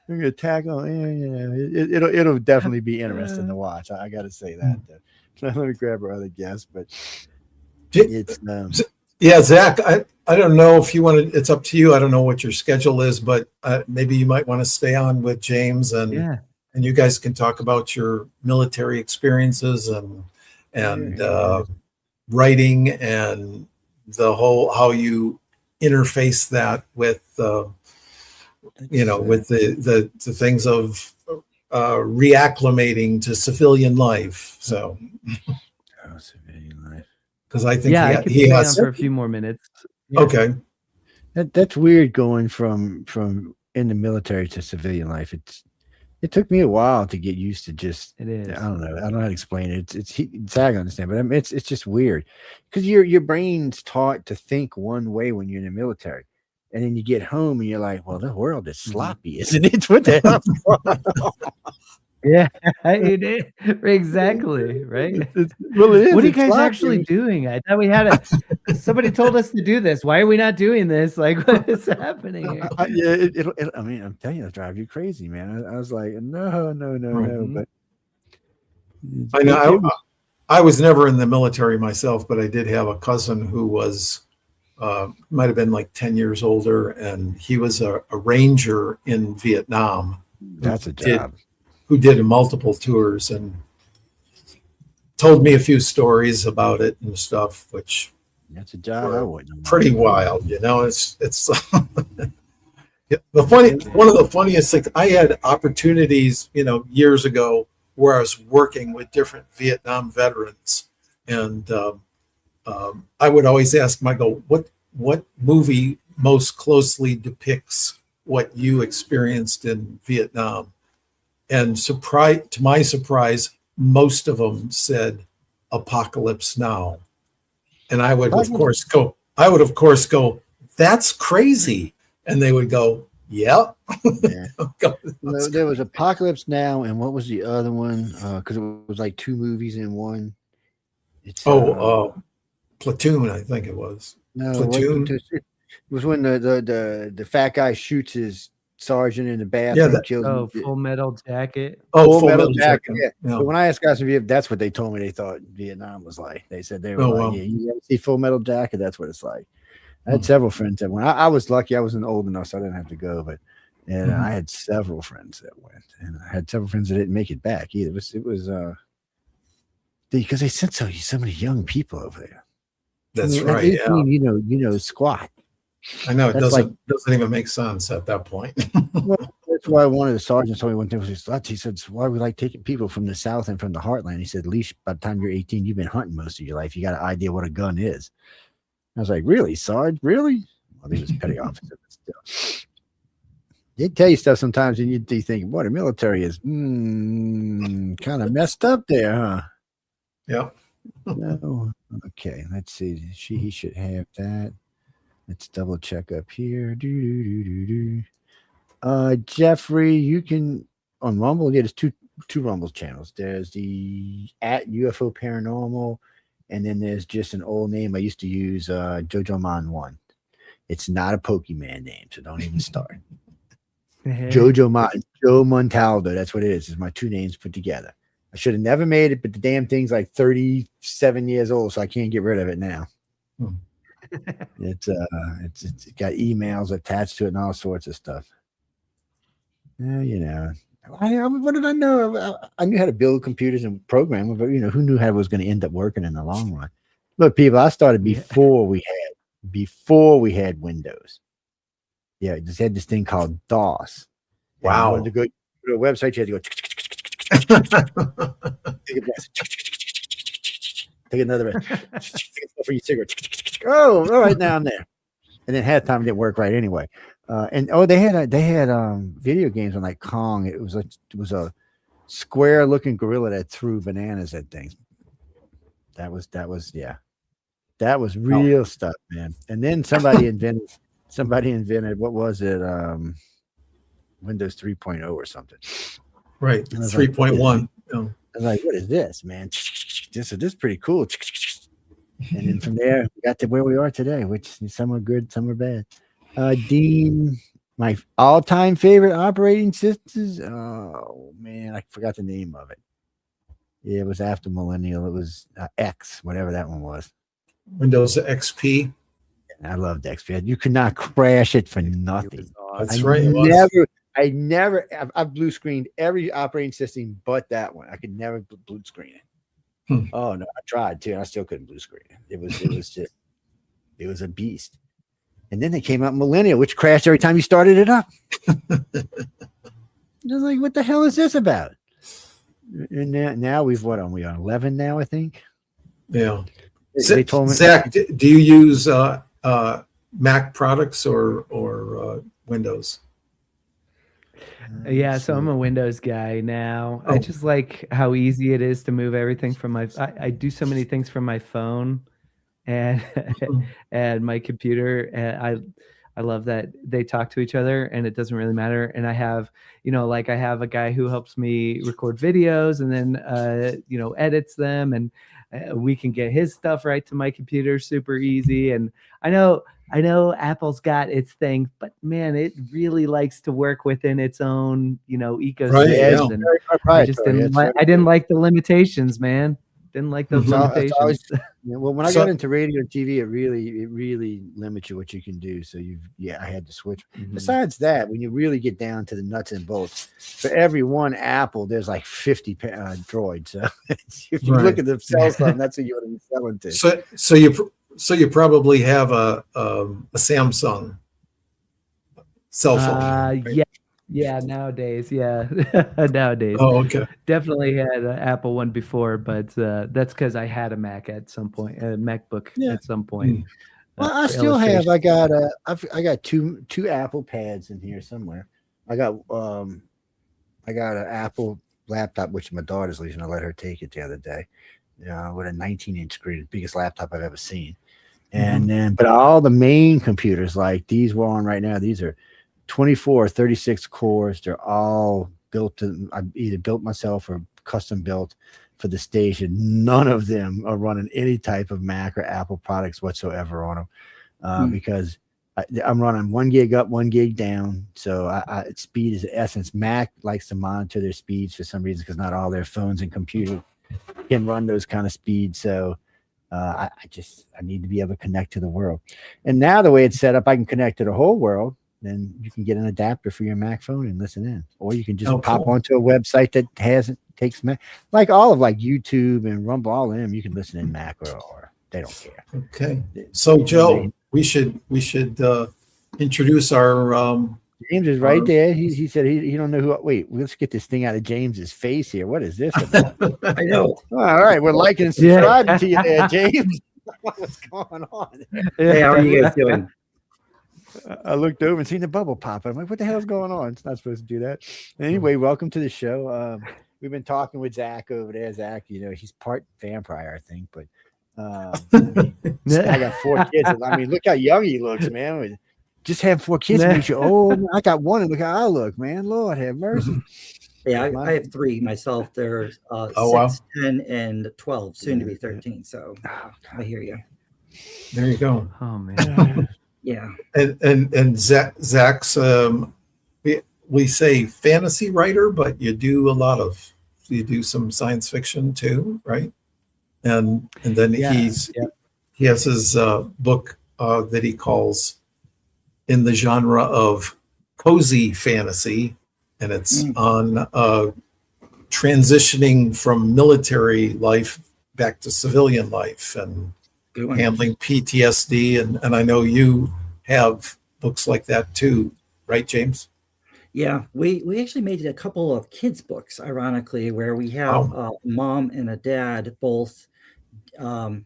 We're going to tackle. It'll definitely be interesting to watch. I got to say that. Let me grab our other guest, but it's yeah, Zach. I don't know if you want to. It's up to you. I don't know what your schedule is, but maybe you might want to stay on with James and you guys can talk about your military experiences and writing and the whole how you interface that with with the things of reacclimating to civilian life. So civilian life, because I think I could stay on for a few more minutes. Okay, that's weird going from in the military to civilian life. It took me a while to get used to just. It is. I don't know. I don't know how to explain it. It's I understand, but it's just weird because your brain's taught to think one way when you're in the military, and then you get home and you're like, "Well, the world is sloppy, isn't it? What the hell?" Yeah, it is. Exactly. Right. Well, it is. What are you guys actually doing? I thought we had somebody told us to do this. Why are we not doing this? Like, what is happening here? I mean, I'm telling you, it'll drive you crazy, man. I was like, no. But I know I was never in the military myself, but I did have a cousin who was might have been like 10 years older, and he was a ranger in Vietnam. That's a job. Who did multiple tours and told me a few stories about it and stuff, which that's a job I wouldn't. Pretty wild, it's one of the funniest things. I had opportunities, years ago where I was working with different Vietnam veterans, and I would always ask them, I go, what movie most closely depicts what you experienced in Vietnam? And to my surprise, most of them said Apocalypse Now. And I would of course go, that's crazy. And they would go, yep. Yeah. There was Apocalypse Now, and what was the other one? Because it was like two movies in one. It's Platoon, I think it was. No, Platoon. It was when the fat guy shoots his sergeant in the bathroom. Full Metal Jacket. Full Metal Jacket. Yeah. So when I asked guys if that's what they told me they thought Vietnam was like. They said they were yeah, you ever see Full Metal Jacket? That's what it's like. I had several friends that went. I was lucky; I wasn't old enough, so I didn't have to go. But I had several friends that went, and I had several friends that didn't make it back either. It was because they sent so many young people over there. That's right. 18, you know, squat. I know it doesn't even make sense at that point. Well, that's why one of the sergeants told me one thing was his thoughts. He said, "Why we like taking people from the South and from the heartland?" He said, "At least by the time you're 18, you've been hunting most of your life. You got an idea what a gun is." I was like, "Really, Sarge? Really?" Well, he was a petty officer, but still, they tell you stuff sometimes, and you think, "Boy, the military is kind of messed up there, huh?" Yeah. No. Okay. Let's see. He should have that. Let's double check up here. Jeffrey, you can on Rumble. Yeah, there's two Rumble channels. There's the @UFO Paranormal, and then there's just an old name I used to use, Jojo Man 1. It's not a Pokemon name, so don't even start. Jojo Man, Joe Montaldo. That's what it is. It's my two names put together. I should have never made it, but the damn thing's like 37 years old, so I can't get rid of it now. It's got emails attached to it and all sorts of stuff. What did I know? I knew how to build computers and program, but who knew how it was going to end up working in the long run? Look, people, I started before we had Windows. Yeah, just had this thing called DOS. Wow. You wanted to go to a website, you had to go take a breath, take another breath, for your cigarette. Oh, all right, now I'm there. And then half time didn't work right anyway. They had video games on like Kong. It was a square looking gorilla that threw bananas at things. That was real stuff, man. And then somebody invented what was it? Windows 3.0 or something. Right. 3.1. I was like, what is this, man? This is pretty cool. And then from there, we got to where we are today, which some are good, some are bad. Dean, my all-time favorite operating systems. Oh man, I forgot the name of it. Yeah, it was after Millennial. It was X, whatever that one was. Windows XP. I loved XP. You could not crash it for nothing. That's right. I've blue screened every operating system but that one. I could never blue screen it. Oh no, I tried to, and I still couldn't blue screen it. It was a beast. And then they came out Millennial, which crashed every time you started it up. I was like, what the hell is this about? And now what are we on 11 now, I think? Yeah. They told me, Zach, do you use Mac products or Windows? Yeah, so I'm a Windows guy now. I just like how easy it is to move everything from my. I do so many things from my phone, and and my computer. And I love that they talk to each other, and it doesn't really matter. And I have, like I have a guy who helps me record videos, and then edits them, and we can get his stuff right to my computer super easy. And I know Apple's got its thing, but man, it really likes to work within its own, ecosystem. Right, yeah. And I just didn't like the limitations, man. Didn't like those limitations. Well, when I got into radio and TV, it really limits you what you can do. So I had to switch. Besides that, when you really get down to the nuts and bolts, for every one Apple, there's like 50 droids. So if you look at the cell phone, that's what you want to be selling to. So you probably have a Samsung cell phone. Right? Yeah. Nowadays, nowadays. Oh, okay. Definitely had an Apple one before, but that's because I had a Mac at some point, a MacBook at some point. Well, I still have. I got two Apple pads in here somewhere. I got an Apple laptop, which my daughter's leasing. I let her take it the other day. With a 19-inch screen, the biggest laptop I've ever seen. And then, but all the main computers, like these we're on right now, these are 24 or 36 cores. They're all built I either built myself or custom built for the station. None of them are running any type of Mac or Apple products whatsoever on them because I'm running 1 gig up, 1 gig down. So speed is the essence. Mac likes to monitor their speeds for some reason because not all their phones and computers can run those kind of speeds. So I need to be able to connect to the world. And now the way it's set up, I can connect to the whole world. Then you can get an adapter for your Mac phone and listen in, or you can just pop onto a website that takes Mac, like all of like YouTube and Rumble, all of them. You can listen in Mac or they don't care. Okay. So Joe, we should introduce our. James is right there. He said he don't know who. Wait, let's get this thing out of James's face here. What is this about? I know. All right, we're liking and subscribing to you there, James. What's going on? Hey, how are you guys doing? I looked over and seen the bubble pop. I'm like, what the hell's going on? It's not supposed to do that. Anyway, welcome to the show. We've been talking with Zach over there. Zach, he's part vampire, I think, but I got 4 kids. I mean, look how young he looks, man. Just have 4 kids. Makes you old. I got one, and look how I look, man. Lord have mercy. Yeah, I have 3 myself. They're 6, wow. 10, and 12, soon to be 13. So I hear you. There you go. Oh man. Yeah. And Zach's we say fantasy writer, but you do some science fiction too, right? And then he has his book that he calls in the genre of cozy fantasy, and it's on transitioning from military life back to civilian life and handling PTSD. And I know you have books like that too, right, James? Yeah, we actually made a couple of kids' books, ironically, where we have a mom and a dad both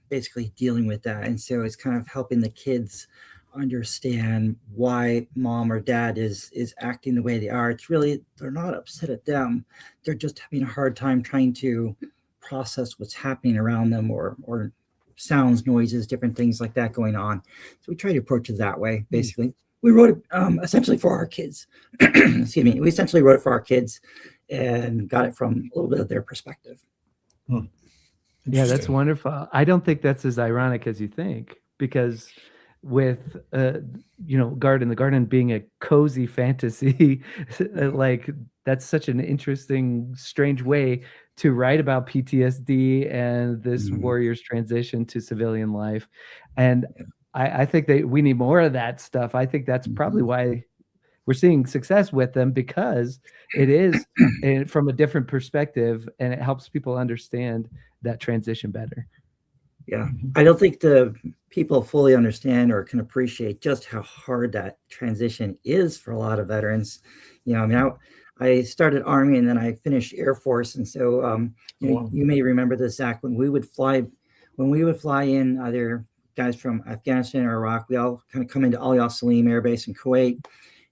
basically dealing with that. And so it's kind of helping the kids understand why mom or dad is acting the way they are. It's really, they're not upset at them. They're just having a hard time trying to process what's happening around them, or sounds, noises, different things like that going on. So we try to approach it that way, basically. We wrote it essentially for our kids. Excuse me. We essentially wrote it for our kids and got it from a little bit of their perspective. Yeah, that's wonderful. I don't think that's as ironic as you think, because with Guard in the Garden being a cozy fantasy, like that's such an interesting, strange way to write about PTSD and this warrior's transition to civilian life. And I think that we need more of that stuff. I think that's probably why we're seeing success with them, because it is from a different perspective and it helps people understand that transition better. Yeah, I don't think the people fully understand or can appreciate just how hard that transition is for a lot of veterans. I mean, I started Army and then I finished Air Force, and so you may remember this, Zach, when we would fly in, either guys from Afghanistan or Iraq, we all kind of come into Al Salim Air Base in Kuwait.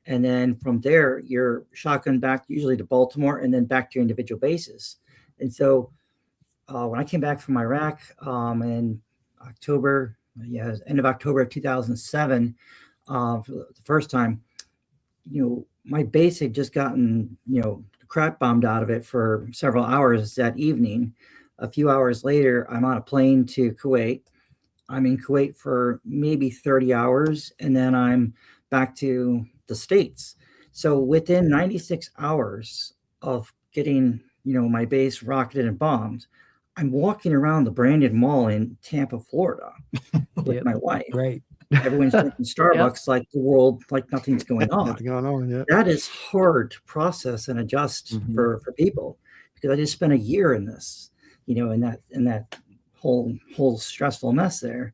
And then from there, you're shotgun back usually to Baltimore and then back to your individual bases. And so when I came back from Iraq in October, end of October of 2007, for the first time, my base had just gotten, crap bombed out of it for several hours that evening. A few hours later, I'm on a plane to Kuwait. I'm in Kuwait for maybe 30 hours, and then I'm back to the States. So within 96 hours of getting, my base rocketed and bombed, I'm walking around the Brandon Mall in Tampa, Florida with my wife. Right. Everyone's drinking Starbucks like the world, like nothing's going on. Nothing going on, yeah. That is hard to process and adjust for people, because I just spent a year in this, in that whole stressful mess there.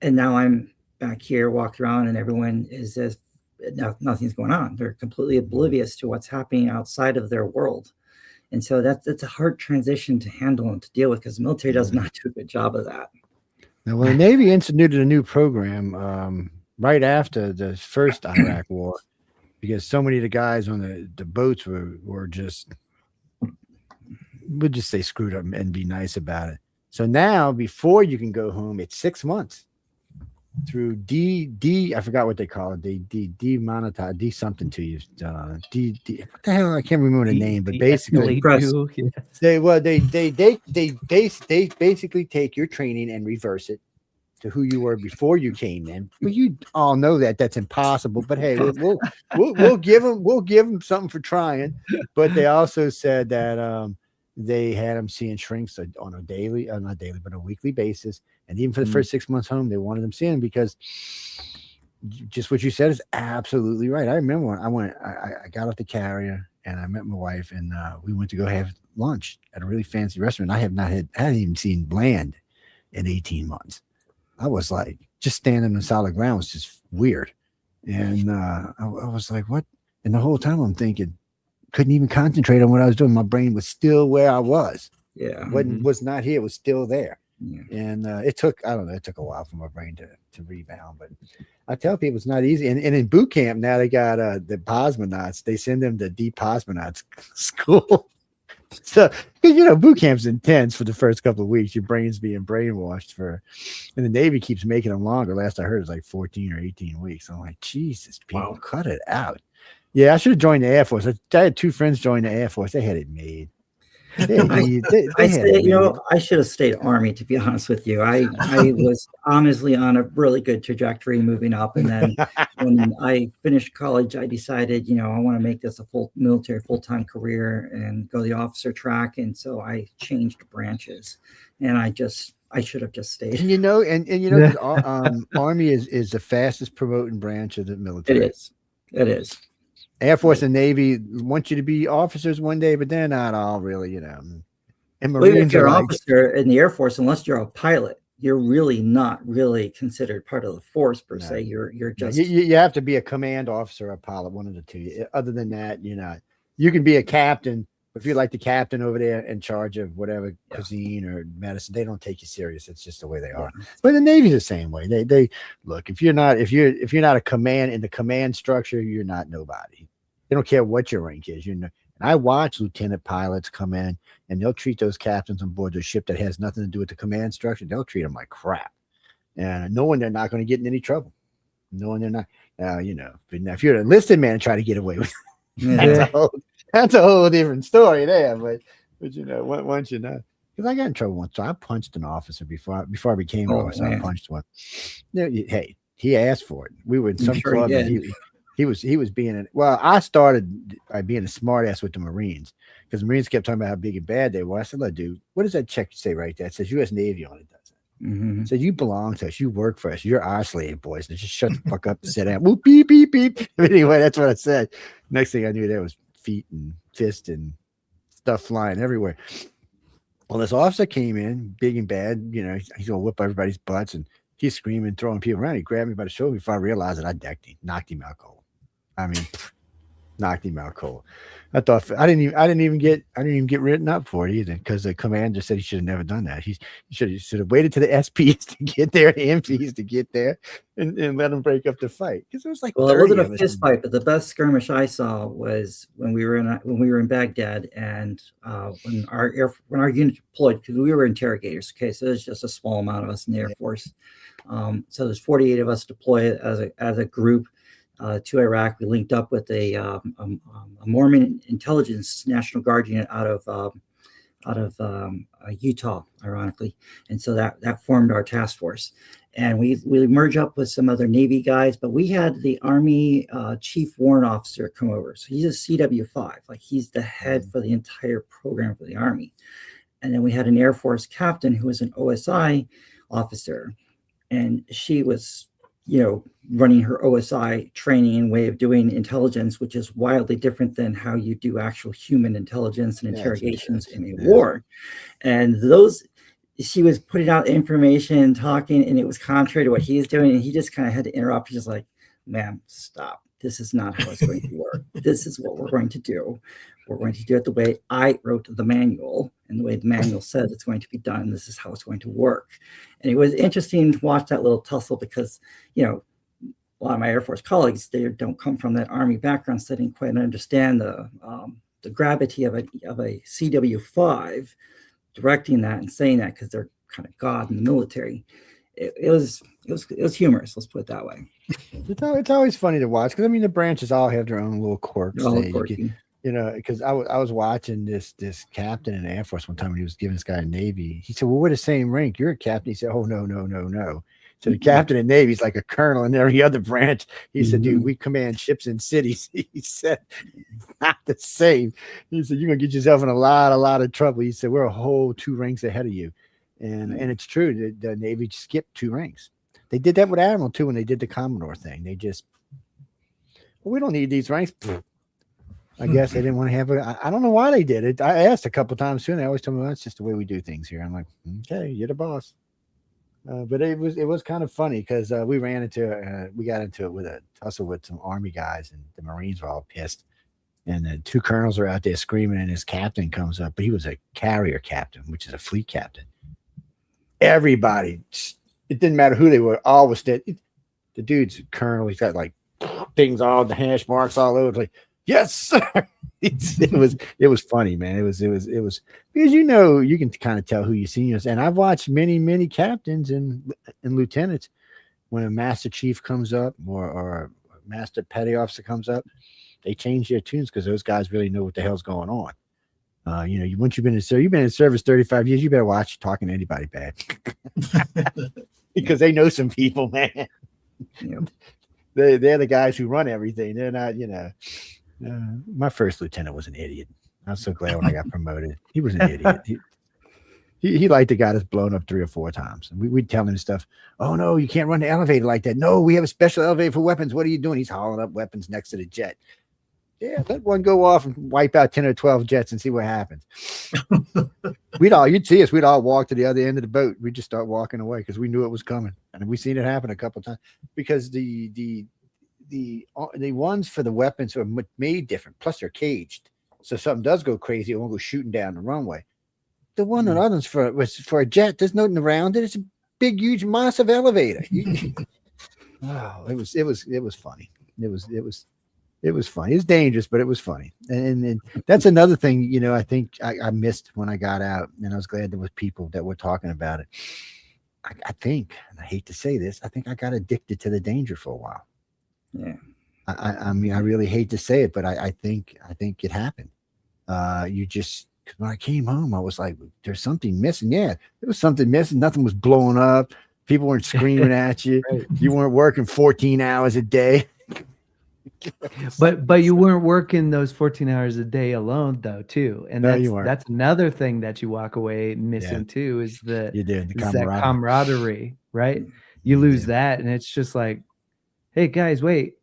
And now I'm back here walking around and everyone is as nothing's going on. They're completely oblivious to what's happening outside of their world. And so that's a hard transition to handle and to deal with, because the military does not do a good job of that. Now, when the Navy instituted a new program right after the first Iraq war, because so many of the guys on the boats were just, we'll just say screwed up and be nice about it. So now, before you can go home, it's 6 months through I forgot what they call it. They demonetize, D something to you. What the hell? I can't remember the name, but basically, they basically take your training and reverse it to who you were before you came in. Well, you all know that that's impossible, but hey, we'll give them something for trying. But they also said that they had them seeing shrinks on a daily, not daily, but a weekly basis. And even for the first 6 months home, they wanted them seeing, because just what you said is absolutely right. I remember when I got off the carrier and I met my wife, and we went to go have lunch at a really fancy restaurant. I hadn't even seen land in 18 months. I was like, just standing on solid ground was just weird. And I was like, what? And the whole time I'm thinking, couldn't even concentrate on what I was doing. My brain was still where I was. Yeah. Was not here, was still there. Yeah. And it took a while for my brain to rebound. But I tell people it's not easy. And in boot camp now, they got the cosmonauts. They send them to cosmonauts school. So, boot camp's intense for the first couple of weeks. Your brain's being brainwashed and the Navy keeps making them longer. Last I heard, it was like 14 or 18 weeks. I'm like, Jesus, people, cut it out. Yeah, I should have joined the Air Force. I had two friends join the Air Force. They had it made. I should have stayed Army, to be honest with you. I was honestly on a really good trajectory moving up, and then when I finished college, I decided, I want to make this a full-time career and go the officer track, and so I changed branches, and I should have just stayed. Army is the fastest promoting branch of the military. It is. Air Force and Navy want you to be officers one day, but they're not all really, you know. And Marines if you're are an like, officer in the Air Force, unless you're a pilot, you're really not really considered part of the force per se. You're just you have to be a command officer or a pilot, one of the two. Other than that, you're not. You can be a captain. If you're like the captain over there in charge of whatever cuisine or medicine, they don't take you serious. It's just the way they are. But the Navy's the same way. They look, if you're not a command in the command structure, you're not nobody. They don't care what your rank is. And I watch lieutenant pilots come in and they'll treat those captains on board their ship that has nothing to do with the command structure. They'll treat them like crap, and knowing they're not going to get in any trouble. Knowing they're not, you know. But now if you're an enlisted man, try to get away with it. That's a whole different story there. But you know, once you know, because I got in trouble once, so I punched an officer before I became an officer. I punched one. Hey, he asked for it. We were in some club. He was being well. I started by being a smart ass with the Marines because the Marines kept talking about how big and bad they were. I said, "Look, dude, what does that check say right there? It says U.S. Navy on it." Does it? I said, "You belong to us. You work for us. You're our slave boys. Just shut the fuck up and sit down." Whoop, beep, beep, beep. Anyway, that's what I said. Next thing I knew, there was feet and fists and stuff flying everywhere. Well, this officer came in, big and bad. You know, he's gonna whip everybody's butts, and he's screaming, throwing people around. He grabbed me by the shoulder before I realized that I decked him, knocked him out cold. I mean, knocked him out cold. I thought I didn't even get written up for it either because the commander said he should have never done that. He should have waited to the SPs to get there, the MPs to get there, and let them break up the fight because it was like. Well, it wasn't a fist fight, but the best skirmish I saw was when we were in Baghdad, and when our unit deployed, because we were interrogators. Okay, so there's just a small amount of us in the Air Force. So there's 48 of us deployed as a group. To Iraq. We linked up with a Mormon intelligence National Guard unit out of Utah, ironically, and so that formed our task force. And we merged up with some other Navy guys, but we had the Army Chief Warrant Officer come over. So he's a CW5, like he's the head for the entire program for the Army. And then we had an Air Force captain who was an OSI officer, and she was, you know, running her OSI training and way of doing intelligence, which is wildly different than how you do actual human intelligence and interrogations in a war. And she was putting out information, talking, and it was contrary to what he's doing. And he just kind of had to interrupt. He's just like, "Ma'am, stop. This is not how it's going to work. This is what we're going to do. We're going to do it the way I wrote the manual and the way the manual says it's going to be done. This is how it's going to work." And it was interesting to watch that little tussle because, you know, a lot of my Air Force colleagues, they don't come from that Army background, so they didn't quite understand the gravity of a CW5 directing that and saying that because they're kind of God in the military. It was humorous. Let's put it that way. It's always funny to watch because I mean the branches all have their own little quirks. You know, because I was watching this captain in the Air Force one time when he was giving this guy a Navy. He said, "Well, we're the same rank. You're a captain." He said, "Oh, no. So the captain in Navy is like a colonel in every other branch." He said, "Dude, we command ships in cities." He said, "Not the same." He said, "You're gonna get yourself in a lot of trouble." He said, "We're a whole 2 ranks ahead of you," and it's true. The Navy skipped 2 ranks. They did that with Admiral too when they did the Commodore thing. They just, well, we don't need these ranks. I guess they didn't want to have I don't know why they did it. I asked a couple times soon. They always told me, "Well, that's just the way we do things here." I'm like, "Okay, you're the boss." But it was kind of funny because we got into it with a tussle with some Army guys, and the Marines were all pissed. And the 2 colonels are out there screaming, and his captain comes up, but he was a carrier captain, which is a fleet captain. Everybody, it didn't matter who they were, all was dead. The dude's a colonel. He's got like things all the hash marks all over. Like, "Yes, sir." It was funny, man. It was because you can kind of tell who you see. And I've watched many captains and lieutenants when a master chief comes up or a master petty officer comes up, they change their tunes because those guys really know what the hell's going on. Once you've been in service 35 years, you better watch talking to anybody bad because they know some people, man. They're the guys who run everything. They're not, my first lieutenant was an idiot. I was so glad when I got promoted. He was an idiot. He liked the guy that's blown up 3 or 4 times. And we'd tell him stuff. "Oh, no, you can't run the elevator like that. No, we have a special elevator for weapons. What are you doing?" He's hauling up weapons next to the jet. Yeah, let one go off and wipe out 10 or 12 jets and see what happens. You'd see us. We'd all walk to the other end of the boat. We'd just start walking away because we knew it was coming, and we seen it happen a couple of times. Because the ones for the weapons are made different. Plus, they're caged, so if something does go crazy, it won't go shooting down the runway. The one on others was for a jet. There's nothing around it. It's a big, huge, massive elevator. Oh, it was funny. It was funny. It was dangerous, but it was funny. And that's another thing, you know, I think I missed when I got out, and I was glad there was people that were talking about it. I think, and I hate to say this, I think I got addicted to the danger for a while. Yeah. I mean, I really hate to say it, but I think it happened. Because when I came home, I was like, there's something missing. Yeah, there was something missing. Nothing was blowing up. People weren't screaming at you. Right. You weren't working 14 hours a day. But you weren't working those 14 hours a day alone though too, and that's another thing that you walk away missing too, is that camaraderie, right? You lose that, and it's just like, hey guys, wait,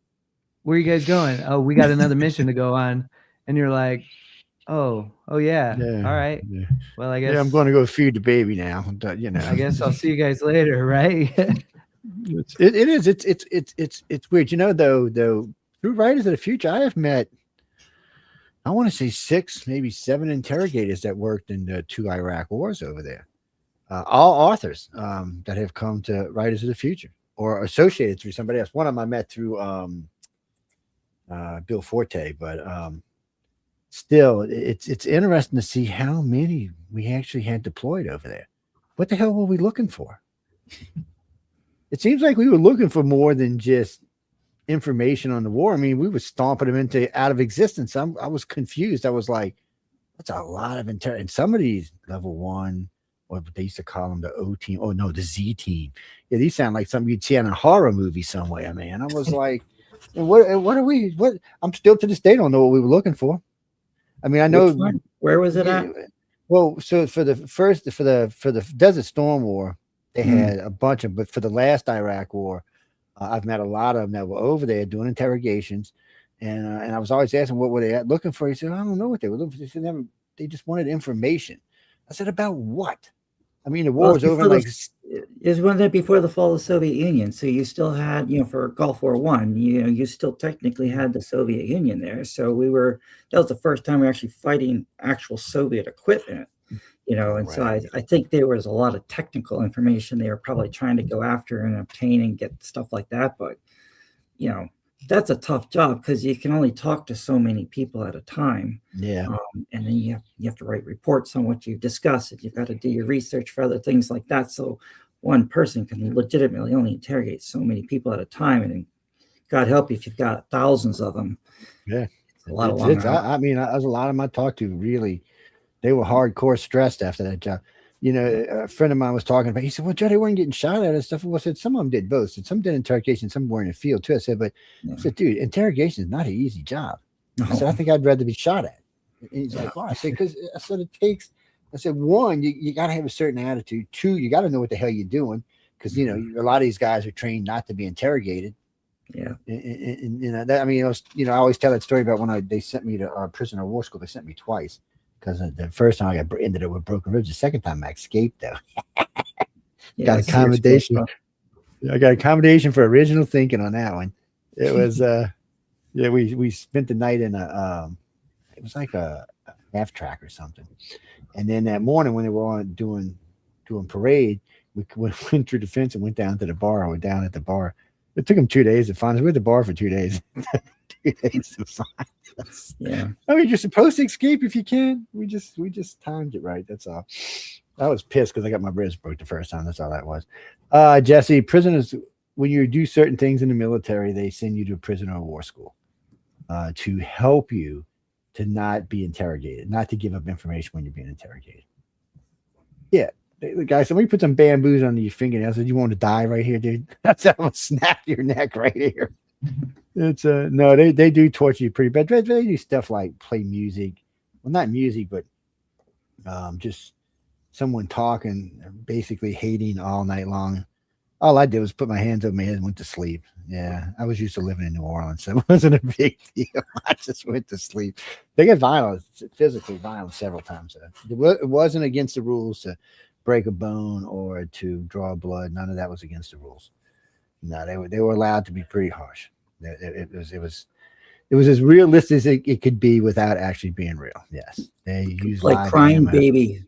where are you guys going? Oh, we got another mission to go on, and you're like, oh yeah. All right, well, I guess I'm going to go feed the baby now, you know. I guess I'll see you guys later, right? It's weird, you know, though. Through Writers of the Future, I have met, I want to say 6, maybe 7 interrogators that worked in the 2 Iraq wars over there. All authors that have come to Writers of the Future or associated through somebody else. One of them I met through Bill Forte, but still, it's interesting to see how many we actually had deployed over there. What the hell were we looking for? It seems like we were looking for more than just information on the war. I mean, we were stomping them out of existence. I was confused. I was like, that's a lot of and some of these level 1, or they used to call them the O team. Oh no, the Z team. Yeah, these sound like something you'd see in a horror movie somewhere, man. I was like, what are we? What? I'm still to this day don't know what we were looking for. I mean, I know where was it at? Well, so for the Desert Storm War, they had a bunch of, but for the last Iraq war, I've met a lot of them that were over there doing interrogations, and I was always asking what were they looking for. He said, I don't know what they were looking for. They said they just wanted information. I said, about what? I mean, the war was over. It wasn't that before the fall of the Soviet Union, so you still had, you know, for Gulf War I, you still technically had the Soviet Union there. So that was the first time we were actually fighting actual Soviet equipment. You know, and so I think there was a lot of technical information they were probably trying to go after and obtain and get stuff like that. But, you know, that's a tough job because you can only talk to so many people at a time. Yeah. And then you have to write reports on what you discuss, and you've got to do your research for other things like that. So one person can legitimately only interrogate so many people at a time. And God help you if you've got thousands of them. Yeah. It's a lot of long hours. I mean, there's a lot of them I talked to really. They were hardcore stressed after that job. You know, a friend of mine was talking about, he said, well, Joe, they weren't getting shot at and stuff. Well, I said, some of them did both. Some did interrogation, some were in the field too. I said, I said, dude, interrogation is not an easy job. No. I said, I think I'd rather be shot at. And he's like, why? I said, because I said, it takes, I said, 1, you got to have a certain attitude. 2, you got to know what the hell you're doing. Because, you know, a lot of these guys are trained not to be interrogated. Yeah. And you know, that, I mean, I always tell that story about when they sent me to prisoner of war school. They sent me twice. Because the first time I ended up with broken ribs, the second time I escaped though. Got accommodation. I got accommodation for original thinking on that one. It was we spent the night in it was like a half track or something. And then that morning when they were on doing parade, we went through the fence and went down to the bar. We're down at the bar. It took them 2 days to find us. We were at the bar for 2 days. 2 days to find us. Yeah. I mean, you're supposed to escape if you can. We just timed it right. That's all. I was pissed because I got my ribs broke the first time. That's all that was. Jesse, prisoners, when you do certain things in the military, they send you to a prisoner of war school to help you to not be interrogated, not to give up information when you're being interrogated. Yeah. The guy said, "We put some bamboos on your fingernails." I said, "You want to die right here, dude?" That's how I'm gonna snap your neck right here. It's no, they do torture you pretty bad. They do stuff like play music, well, not music, but just someone talking, basically hating all night long. all I did was put my hands over my head and went to sleep. Yeah, I was used to living in New Orleans, so it wasn't a big deal. I just went to sleep. They get violent, physically violent several times. It wasn't against the rules to break a bone or to draw blood. None of that was against the rules. No, they were allowed to be pretty harsh. It was as realistic as it could be without actually being real. Yes, they used like crying baby,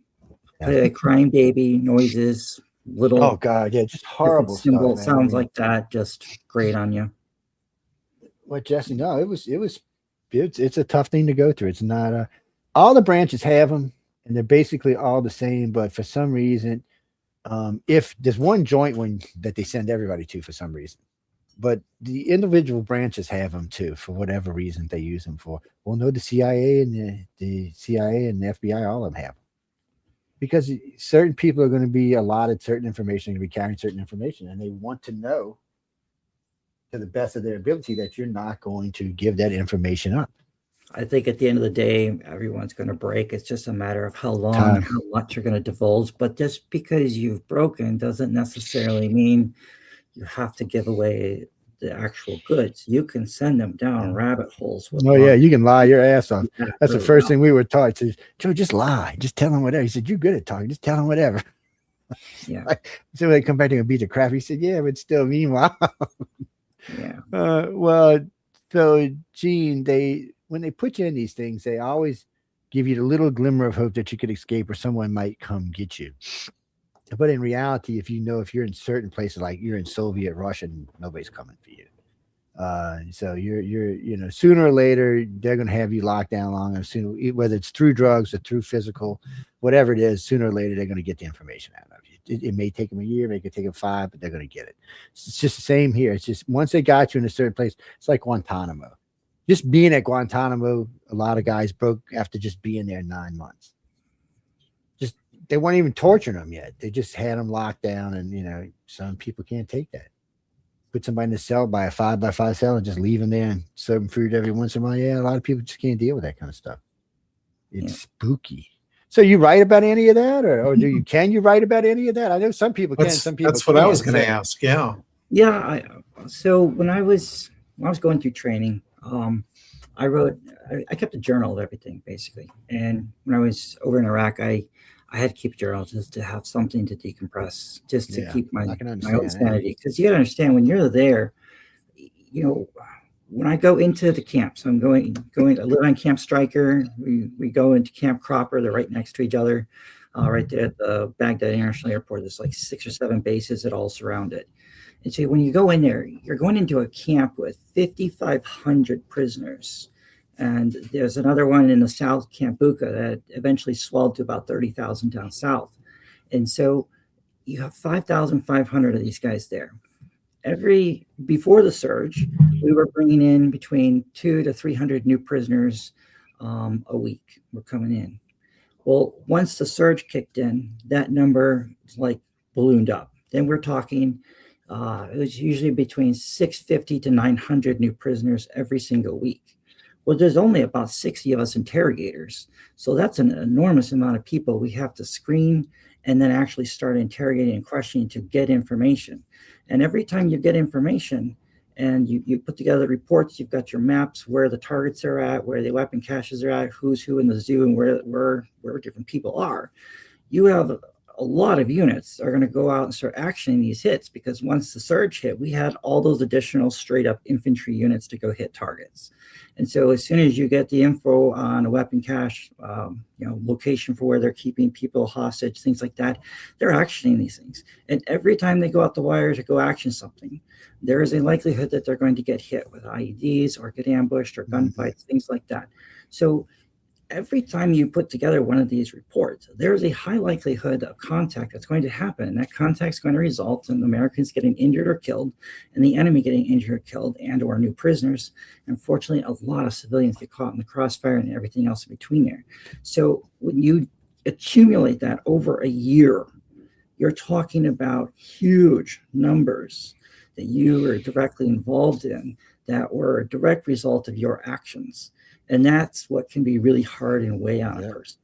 crying baby noises. Little, oh god, yeah, just horrible symbol stuff, sounds like that just grate on you. What, Jesse? No, it's a tough thing to go through. It's not all the branches have them, and they're basically all the same. But for some reason, if there's one joint one that they send everybody to for some reason, but the individual branches have them too for whatever reason they use them for. Well, no, the CIA and the CIA and the FBI, all of them have them. Because certain people are going to be allotted certain information, going to be carrying certain information, and they want to know to the best of their ability that you're not going to give that information up. I think at the end of the day, everyone's going to break. It's just a matter of how long and how much you're going to divulge. But just because you've broken doesn't necessarily mean you have to give away the actual goods. You can send them down rabbit holes. Yeah, you can lie your ass off. That's the first thing we were taught. Says, Joe, just lie. Just tell them whatever. He said, you're good at talking. Just tell them whatever. Yeah. So when they come back to beat the crap, he said, yeah, but still, meanwhile. Yeah. Well, so Gene, when they put you in these things, they always give you the little glimmer of hope that you could escape or someone might come get you. But in reality, if you're in certain places, like you're in Soviet Russia, nobody's coming for you. So you're sooner or later, they're going to have you locked down long. And sooner, whether it's through drugs or through physical, whatever it is, sooner or later, they're going to get the information out of you. It may take them a year, it may take them 5, but they're going to get it. It's just the same here. It's just once they got you in a certain place, it's like Guantanamo. Just being at Guantanamo, a lot of guys broke after just being there 9 months. They weren't even torturing them yet. They just had them locked down, and some people can't take that. Put somebody in the cell by a 5x5 cell and just leave them there and serve them food every once in a while. Yeah, a lot of people just can't deal with that kind of stuff. It's spooky. So you write about any of that, or can you write about any of that? I know some people can, some people. That's what I was going to ask. Yeah. Yeah. So when I was going through training, I kept a journal of everything basically. And when I was over in Iraq, I had to keep a journal just to have something to decompress, just to keep my own sanity. Because you got to understand, when you're there, when I go into the camp, so I'm going. I live on Camp Stryker. We go into Camp Cropper. They're right next to each other, right there at the Baghdad International Airport. There's like 6 or 7 bases that all surround it. And so when you go in there, you're going into a camp with 5,500 prisoners. And there's another one in the south, Camp Buka, that eventually swelled to about 30,000 down south. And so you have 5,500 of these guys there. Before the surge, we were bringing in between 200 to 300 new prisoners a week were coming in. Well, once the surge kicked in, that number ballooned up. Then we're talking, it was usually between 650 to 900 new prisoners every single week. Well, there's only about 60 of us interrogators. So that's an enormous amount of people we have to screen and then actually start interrogating and questioning to get information. And every time you get information and you put together reports, you've got your maps, where the targets are at, where the weapon caches are at, who's who in the zoo, and where different people are. You have a lot of units are going to go out and start actioning these hits, because once the surge hit, we had all those additional straight up infantry units to go hit targets. And so as soon as you get the info on a weapon cache, location for where they're keeping people hostage, things like that, they're actioning these things. And every time they go out the wire to go action something, there is a likelihood that they're going to get hit with IEDs or get ambushed or gunfights, things like that. So every time you put together one of these reports, there's a high likelihood of contact that's going to happen. And that contact is going to result in Americans getting injured or killed, and the enemy getting injured or killed, and or new prisoners. Unfortunately, a lot of civilians get caught in the crossfire and everything else in between there. So when you accumulate that over a year, you're talking about huge numbers that you were directly involved in that were a direct result of your actions. And that's what can be really hard and weigh on a person.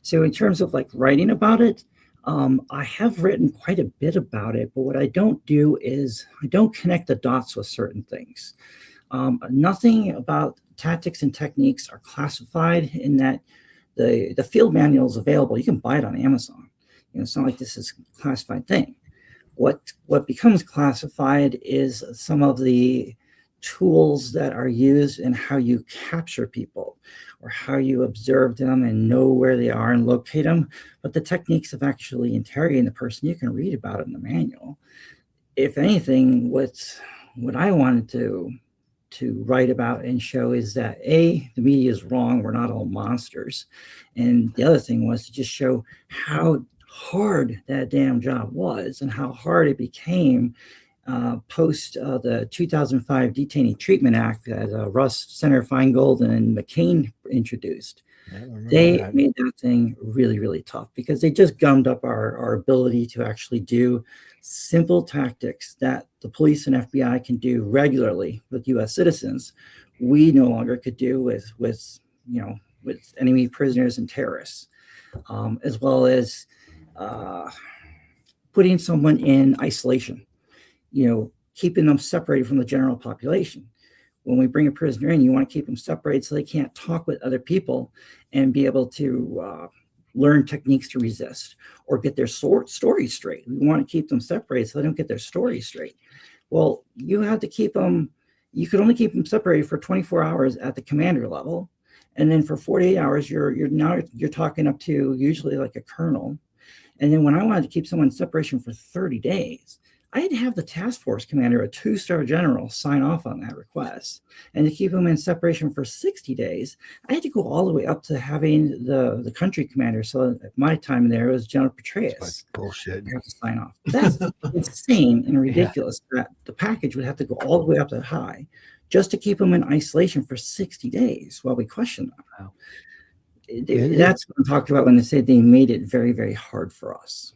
So in terms of writing about it, I have written quite a bit about it, but what I don't do is I don't connect the dots with certain things. Nothing about tactics and techniques are classified in that the field manual is available. You can buy it on Amazon. It's not like this is a classified thing. What becomes classified is some of the tools that are used and how you capture people or how you observe them and know where they are and locate them. But the techniques of actually interrogating the person, you can read about it in the manual. If anything, what I wanted to write about and show is that the media is wrong. We're not all monsters. And the other thing was to just show how hard that damn job was and how hard it became post the 2005 Detainee Treatment Act that Russ, Senator Feingold, and McCain introduced. They made that thing really, really tough because they just gummed up our ability to actually do simple tactics that the police and FBI can do regularly with U.S. citizens. We no longer could do with enemy prisoners and terrorists, as well as putting someone in isolation, keeping them separated from the general population. When we bring a prisoner in, you want to keep them separated so they can't talk with other people and be able to learn techniques to resist or get their story straight. We want to keep them separated so they don't get their story straight. Well, you have to keep them, you could only keep them separated for 24 hours at the commander level. And then for 48 hours, you're talking up to usually like a colonel. And then when I wanted to keep someone in separation for 30 days, I had to have the task force commander, a 2-star general, sign off on that request. And to keep them in separation for 60 days, I had to go all the way up to having the country commander. So at my time there, it was General Petraeus. Like bullshit. You have to sign off. That's insane and ridiculous that the package would have to go all the way up that high just to keep them in isolation for 60 days while we question them. Wow. That's what I'm talking about when they say they made it very, very hard for us.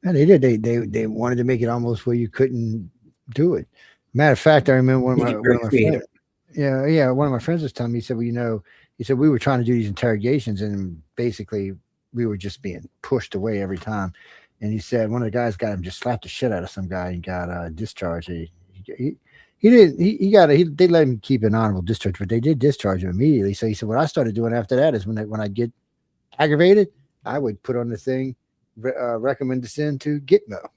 And they did. They wanted to make it almost where you couldn't do it. Matter of fact, I remember one of my friends. Yeah. One of my friends was telling me, he said, well, he said we were trying to do these interrogations, and basically we were just being pushed away every time. And he said one of the guys got him, just slapped the shit out of some guy and got discharged. They let him keep an honorable discharge, but they did discharge him immediately. So he said, what I started doing after that is when I get aggravated, I would put on the thing, recommend to send to Gitmo.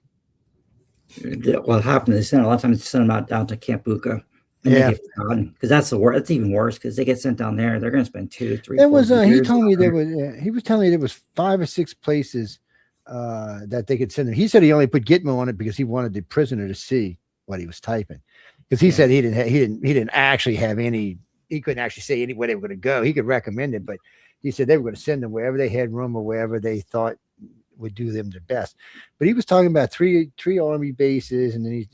What happened? They sent a lot of times. They send them out down to Camp Bucca. Because that's the worst. That's even worse because they get sent down there. They're going to spend 2, 3. There was he told me there was. He was telling me there was 5 or 6 places that they could send them. He said he only put Gitmo on it because he wanted the prisoner to see what he was typing. Because he said he didn't actually have any. He couldn't actually say anywhere they were going to go. He could recommend it, but he said they were going to send them wherever they had room or wherever they thought would do them the best. But he was talking about three Army bases, and then he,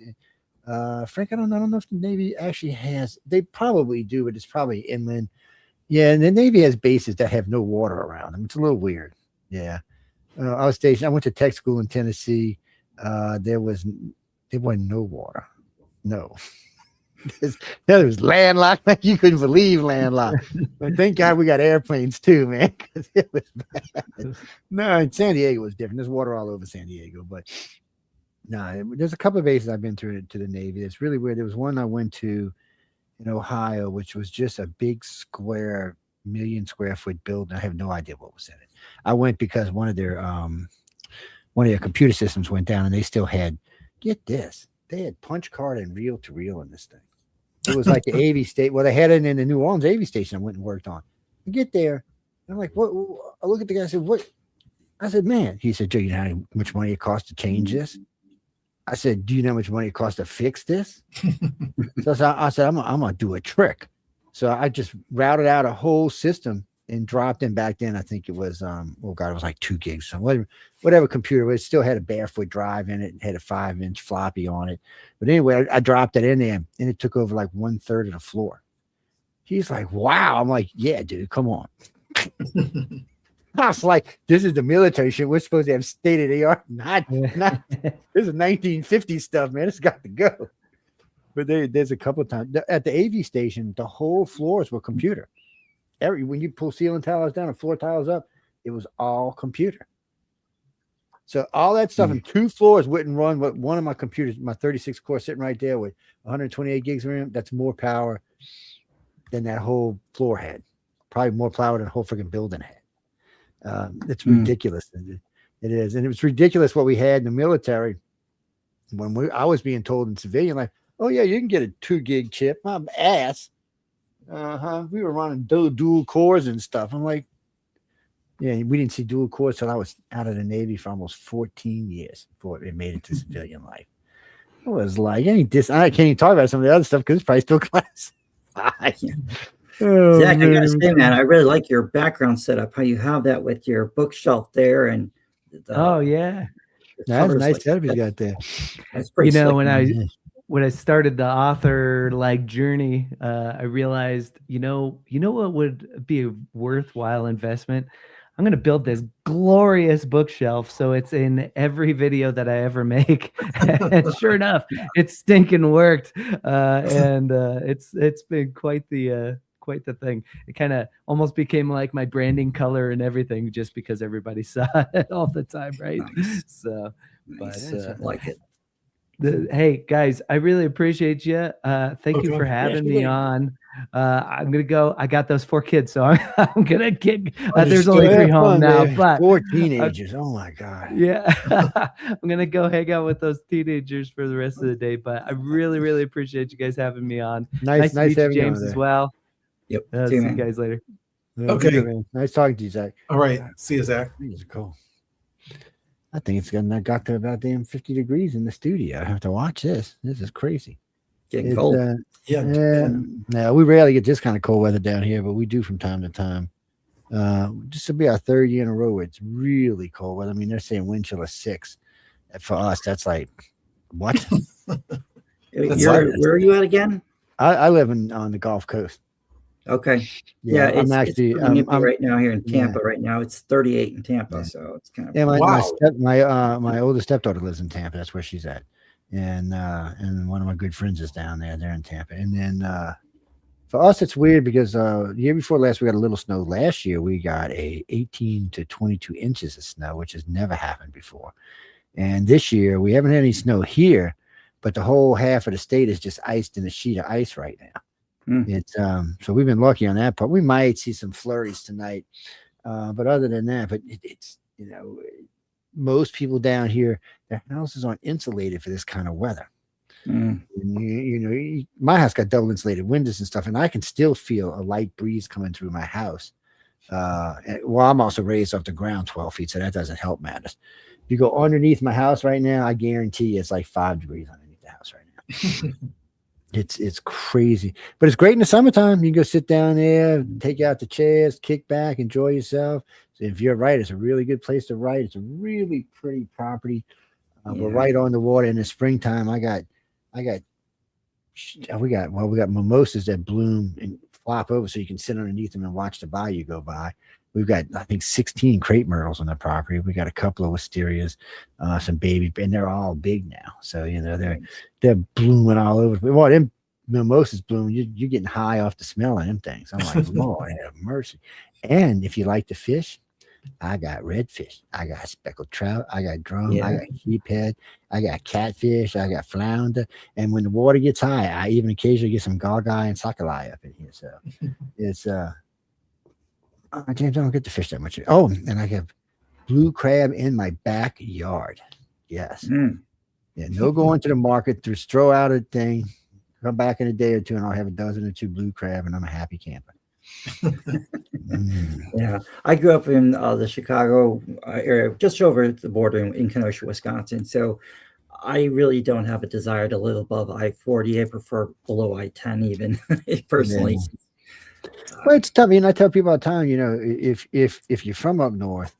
Frank, I don't know if the Navy actually has. They probably do, but it's probably inland. Yeah, and the Navy has bases that have no water around them. It's a little weird. Yeah, I was stationed. I went to tech school in Tennessee. There wasn't no water. No. There was landlocked. Like you couldn't believe landlocked. But thank God we got airplanes too, man. Because it was bad. No, in San Diego was different. There's water all over San Diego, but no, there's a couple of bases I've been through to the Navy. It's really weird. There was one I went to in Ohio, which was just a big square, 1 million square foot building. I have no idea what was in it. I went because one of their computer systems went down, and they still had, get this, they had punch card and reel to reel in this thing. It was like the AV state. Well, they had it in the New Orleans AV station I went and worked on. I get there. I'm like, what? I look at the guy. I said, what? I said, man. He said, Joe, you know how much money it costs to change this? I said, do you know how much money it costs to fix this? So I said, I'm going to do a trick. So I just routed out a whole system and dropped in back then. I think it was, it was like 2 gigs. So whatever computer, it still had a barefoot drive in it and had a 5-inch floppy on it. But anyway, I dropped it in there, and it took over like 1/3 of the floor. He's like, wow. I'm like, yeah, dude, come on. I was like, this is the military shit. We're supposed to have state of the art. Not this is 1950s stuff, man. It's got to go. But there's a couple of times at the AV station, the whole floors were computer. When you pull ceiling tiles down and floor tiles up, it was all computer. So all that stuff in 2 floors wouldn't run what one of my computers, my 36 core sitting right there with 128 gigs of RAM. That's more power than that whole floor had. Probably more power than the whole freaking building had. It's ridiculous. It is. And it was ridiculous what we had in the military when I was being told in civilian life, oh yeah, you can get a 2 gig chip. My ass. We were running dual cores and stuff. I'm like, yeah, we didn't see dual cores till I was out of the Navy for almost 14 years before it made it to civilian life. It was like, I can't even talk about some of the other stuff because it's probably still classified. Oh, Zach, I gotta say, man, I really like your background setup. How you have that with your bookshelf there, and that's a nice setup you got there. That's pretty. Slick. When I started the author journey, I realized, you know what would be a worthwhile investment? I'm going to build this glorious bookshelf so it's in every video that I ever make. And sure enough, it stinking worked. And it's been quite the thing. It kind of almost became like my branding color and everything just because everybody saw it all the time, right? Nice. So, nice. I like it. Hey guys, I really appreciate you. Thank you for having me on. I'm gonna go. I got those 4 kids, so I'm gonna get. There's only 3 home now, but 4 teenagers. Oh my god. Yeah, I'm gonna go hang out with those teenagers for the rest of the day. But I really, really appreciate you guys having me on. Nice to meet you, James, as well. Yep. See you guys later. Okay. Nice talking to you, Zach. All right. See you, Zach. These are cool. I think it's gonna got to about damn 50 degrees in the studio. I have to watch this. This is crazy. Getting cold. Yeah, we rarely get this kind of cold weather down here, but we do from time to time. This will be our 3rd year in a row where it's really cold weather. I mean, they're saying wind chill of 6. For us, that's like what? Where are you at again? I live on the Gulf Coast. Okay. Yeah, I'm actually right now here in Tampa. Right now it's 38 in Tampa, so it's kind of my older stepdaughter lives in Tampa. That's where she's at, and one of my good friends is down there. They're in Tampa, and then for us it's weird because the year before last we got a little snow. Last year we got 18 to 22 inches of snow, which has never happened before, and this year we haven't had any snow here, but the whole half of the state is just iced in a sheet of ice right now. It's so we've been lucky on that part. We might see some flurries tonight, but other than that, it's most people down here, their houses aren't insulated for this kind of weather. And my house got double insulated windows and stuff, and I can still feel a light breeze coming through my house. Well, I'm also raised off the ground 12 feet, so that doesn't help matters. If you go underneath my house right now, I guarantee it's like 5 degrees underneath the house right now. It's crazy, but it's great in the summertime. You can go sit down there, take out the chairs, kick back, enjoy yourself. So if you're right, it's a really good place to write. It's a really pretty property. We're right on the water. In the springtime, we got mimosas that bloom and flop over, so you can sit underneath them and watch the bayou go by. We've got, I think, 16 crepe myrtles on the property. We got a couple of wisterias, some baby, and they're all big now. So they're blooming all over. Well, them mimosas bloom. You're getting high off the smell of them things. I'm like, Lord have mercy. And if you like to fish, I got redfish, I got speckled trout, I got drum, I got sheephead, I got catfish, I got flounder. And when the water gets high, I even occasionally get some galgai and sakalai up in here. So it's James, I don't get to fish that much. Oh, and I have blue crab in my backyard. Yes. Yeah, no going to the market, just throw out a thing, come back in a day or two, and I'll have a dozen or 2 blue crab, and I'm a happy camper. Yeah, I grew up in the Chicago area, just over the border in Kenosha, Wisconsin. So I really don't have a desire to live above I-40. I prefer below I-10 even, personally. Well, it's tough. I tell people all the time, if you're from up north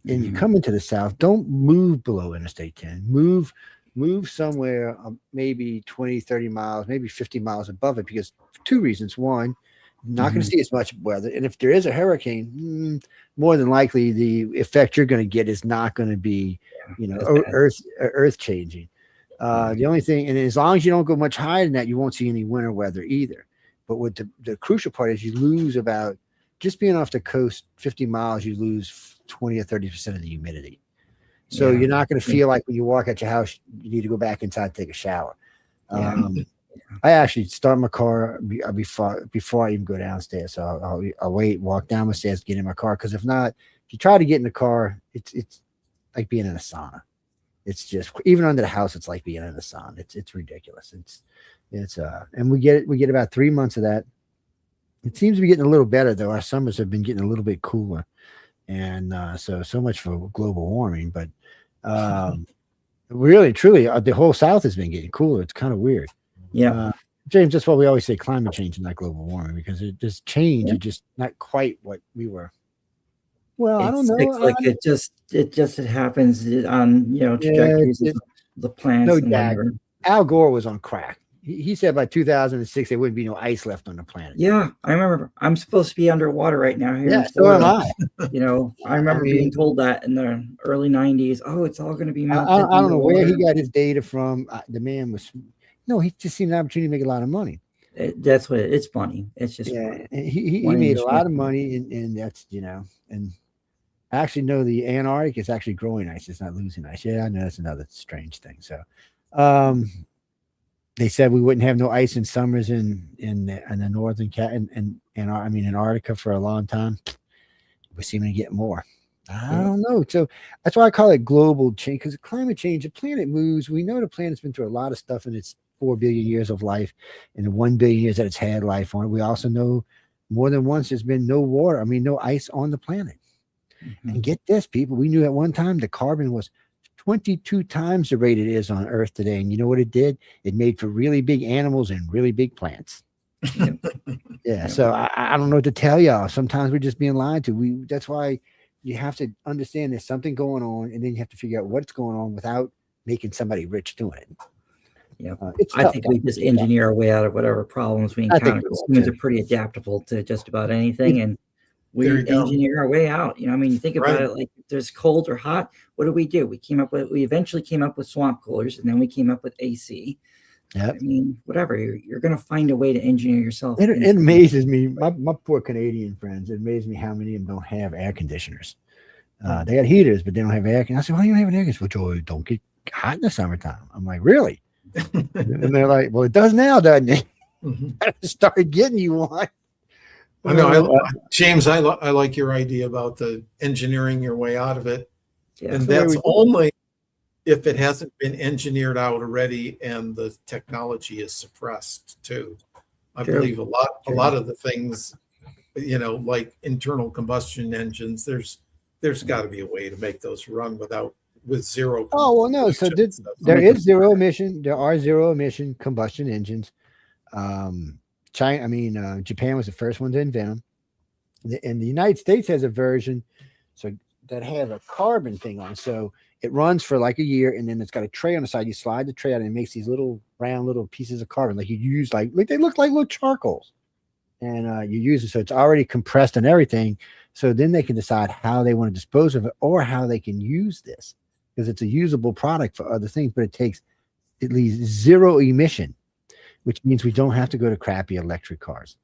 and you come into the south, don't move below Interstate 10. Move somewhere maybe 20, 30 miles, maybe 50 miles above it, because 2 reasons. One, not going to see as much weather. And if there is a hurricane, more than likely the effect you're going to get is not going to be, earth changing. The only thing, and as long as you don't go much higher than that, you won't see any winter weather either. But what the crucial part is, you lose about, just being off the coast 50 miles, you lose 20 or 30% of the humidity. So you're not going to feel like when you walk out your house, you need to go back inside and take a shower. I actually start my car before I even go downstairs. So I'll wait, walk down the stairs, get in my car. Because if not, if you try to get in the car, it's like being in a sauna. It's just, even under the house, it's like being in a sauna. It's ridiculous. And we get about 3 months of that. It seems to be getting a little better though. Our summers have been getting a little bit cooler, and so much for global warming. But really, truly, the whole South has been getting cooler. It's kind of weird. Yeah, James, that's why we always say climate change and not global warming, because it just changed. It's just not quite what we were. Well, I don't know. It's like it happens on trajectories of the planets. No, Al Gore was on crack. He said by 2006 there wouldn't be no ice left on the planet. Yeah, I remember. I'm supposed to be underwater right now here. Yeah, so am I. I remember being told that in the early 90s. Oh, it's all going to be melted. I don't know where he got his data from. The man was he just seen an opportunity to make a lot of money. That's what it's funny. It's just he made a lot of money, and that's and I actually know the Antarctic is actually growing ice. It's not losing ice. Yeah, I know that's another strange thing. So, they said we wouldn't have no ice in summers in the northern in Antarctica for a long time. We're seeming to get more. I don't know. So that's why I call it global change, because climate change, the planet moves. We know the planet's been through a lot of stuff in its 4 billion years of life and the 1 billion years that it's had life on it. We also know more than once there's been no ice on the planet. Mm-hmm. And get this, people, we knew at one time the carbon was 22 times the rate it is on Earth today. And you know what it did? It made for really big animals and really big plants. So I don't know what to tell y'all. Sometimes we're just being lied to. That's why you have to understand there's something going on, and then you have to figure out what's going on without making somebody rich doing it. Yeah, I think we just engineer our way out of whatever problems we encounter. Humans are pretty adaptable to just about anything, and we engineer our way out. You think about it, like if there's cold or hot, what do? We eventually came up with swamp coolers, and then we came up with AC. Yeah, whatever. You're going to find a way to engineer yourself. It amazes me. My poor Canadian friends. It amazes me how many of them don't have air conditioners. They got heaters, but they don't have air conditioners. I said, why do you have an air conditioner? Well, don't get hot in the summertime. I'm like, really? And they're like, well, it does now, doesn't it? I started getting you one. I know, James. I like your idea about the engineering your way out of it, and that's only if it hasn't been engineered out already and the technology is suppressed too. I believe a lot of the things, like internal combustion engines, there's got to be a way to make those run with zero. Oh, well, no. So there is zero emission. There are zero emission combustion engines. Japan was the first one to invent them. And the United States has a version that has a carbon thing on. So it runs for like a year, and then it's got a tray on the side. You slide the tray out, and it makes these little round little pieces of carbon, like you use like they look like little charcoals. And you use it, so it's already compressed and everything. So then they can decide how they want to dispose of it or how they can use this, because it's a usable product for other things, but it takes at least zero emission, which means we don't have to go to crappy electric cars.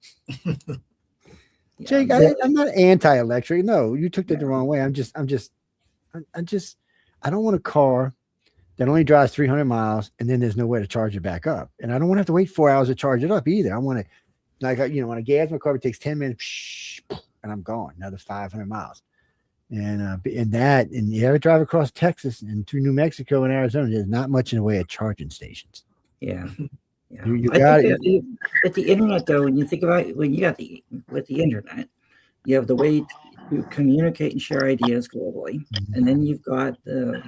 Jake, I'm not anti-electric. No, you took that the wrong way. I don't want a car that only drives 300 miles and then there's no way to charge it back up. And I don't want to have to wait 4 hours to charge it up either. I want to, when I gas my car, it takes 10 minutes and I'm gone, another 500 miles. And you ever drive across Texas and through New Mexico and Arizona, there's not much in the way of charging stations. Yeah. You got it. But the internet, though, when you think about it, with the internet, you have the way to communicate and share ideas globally, and then you've got the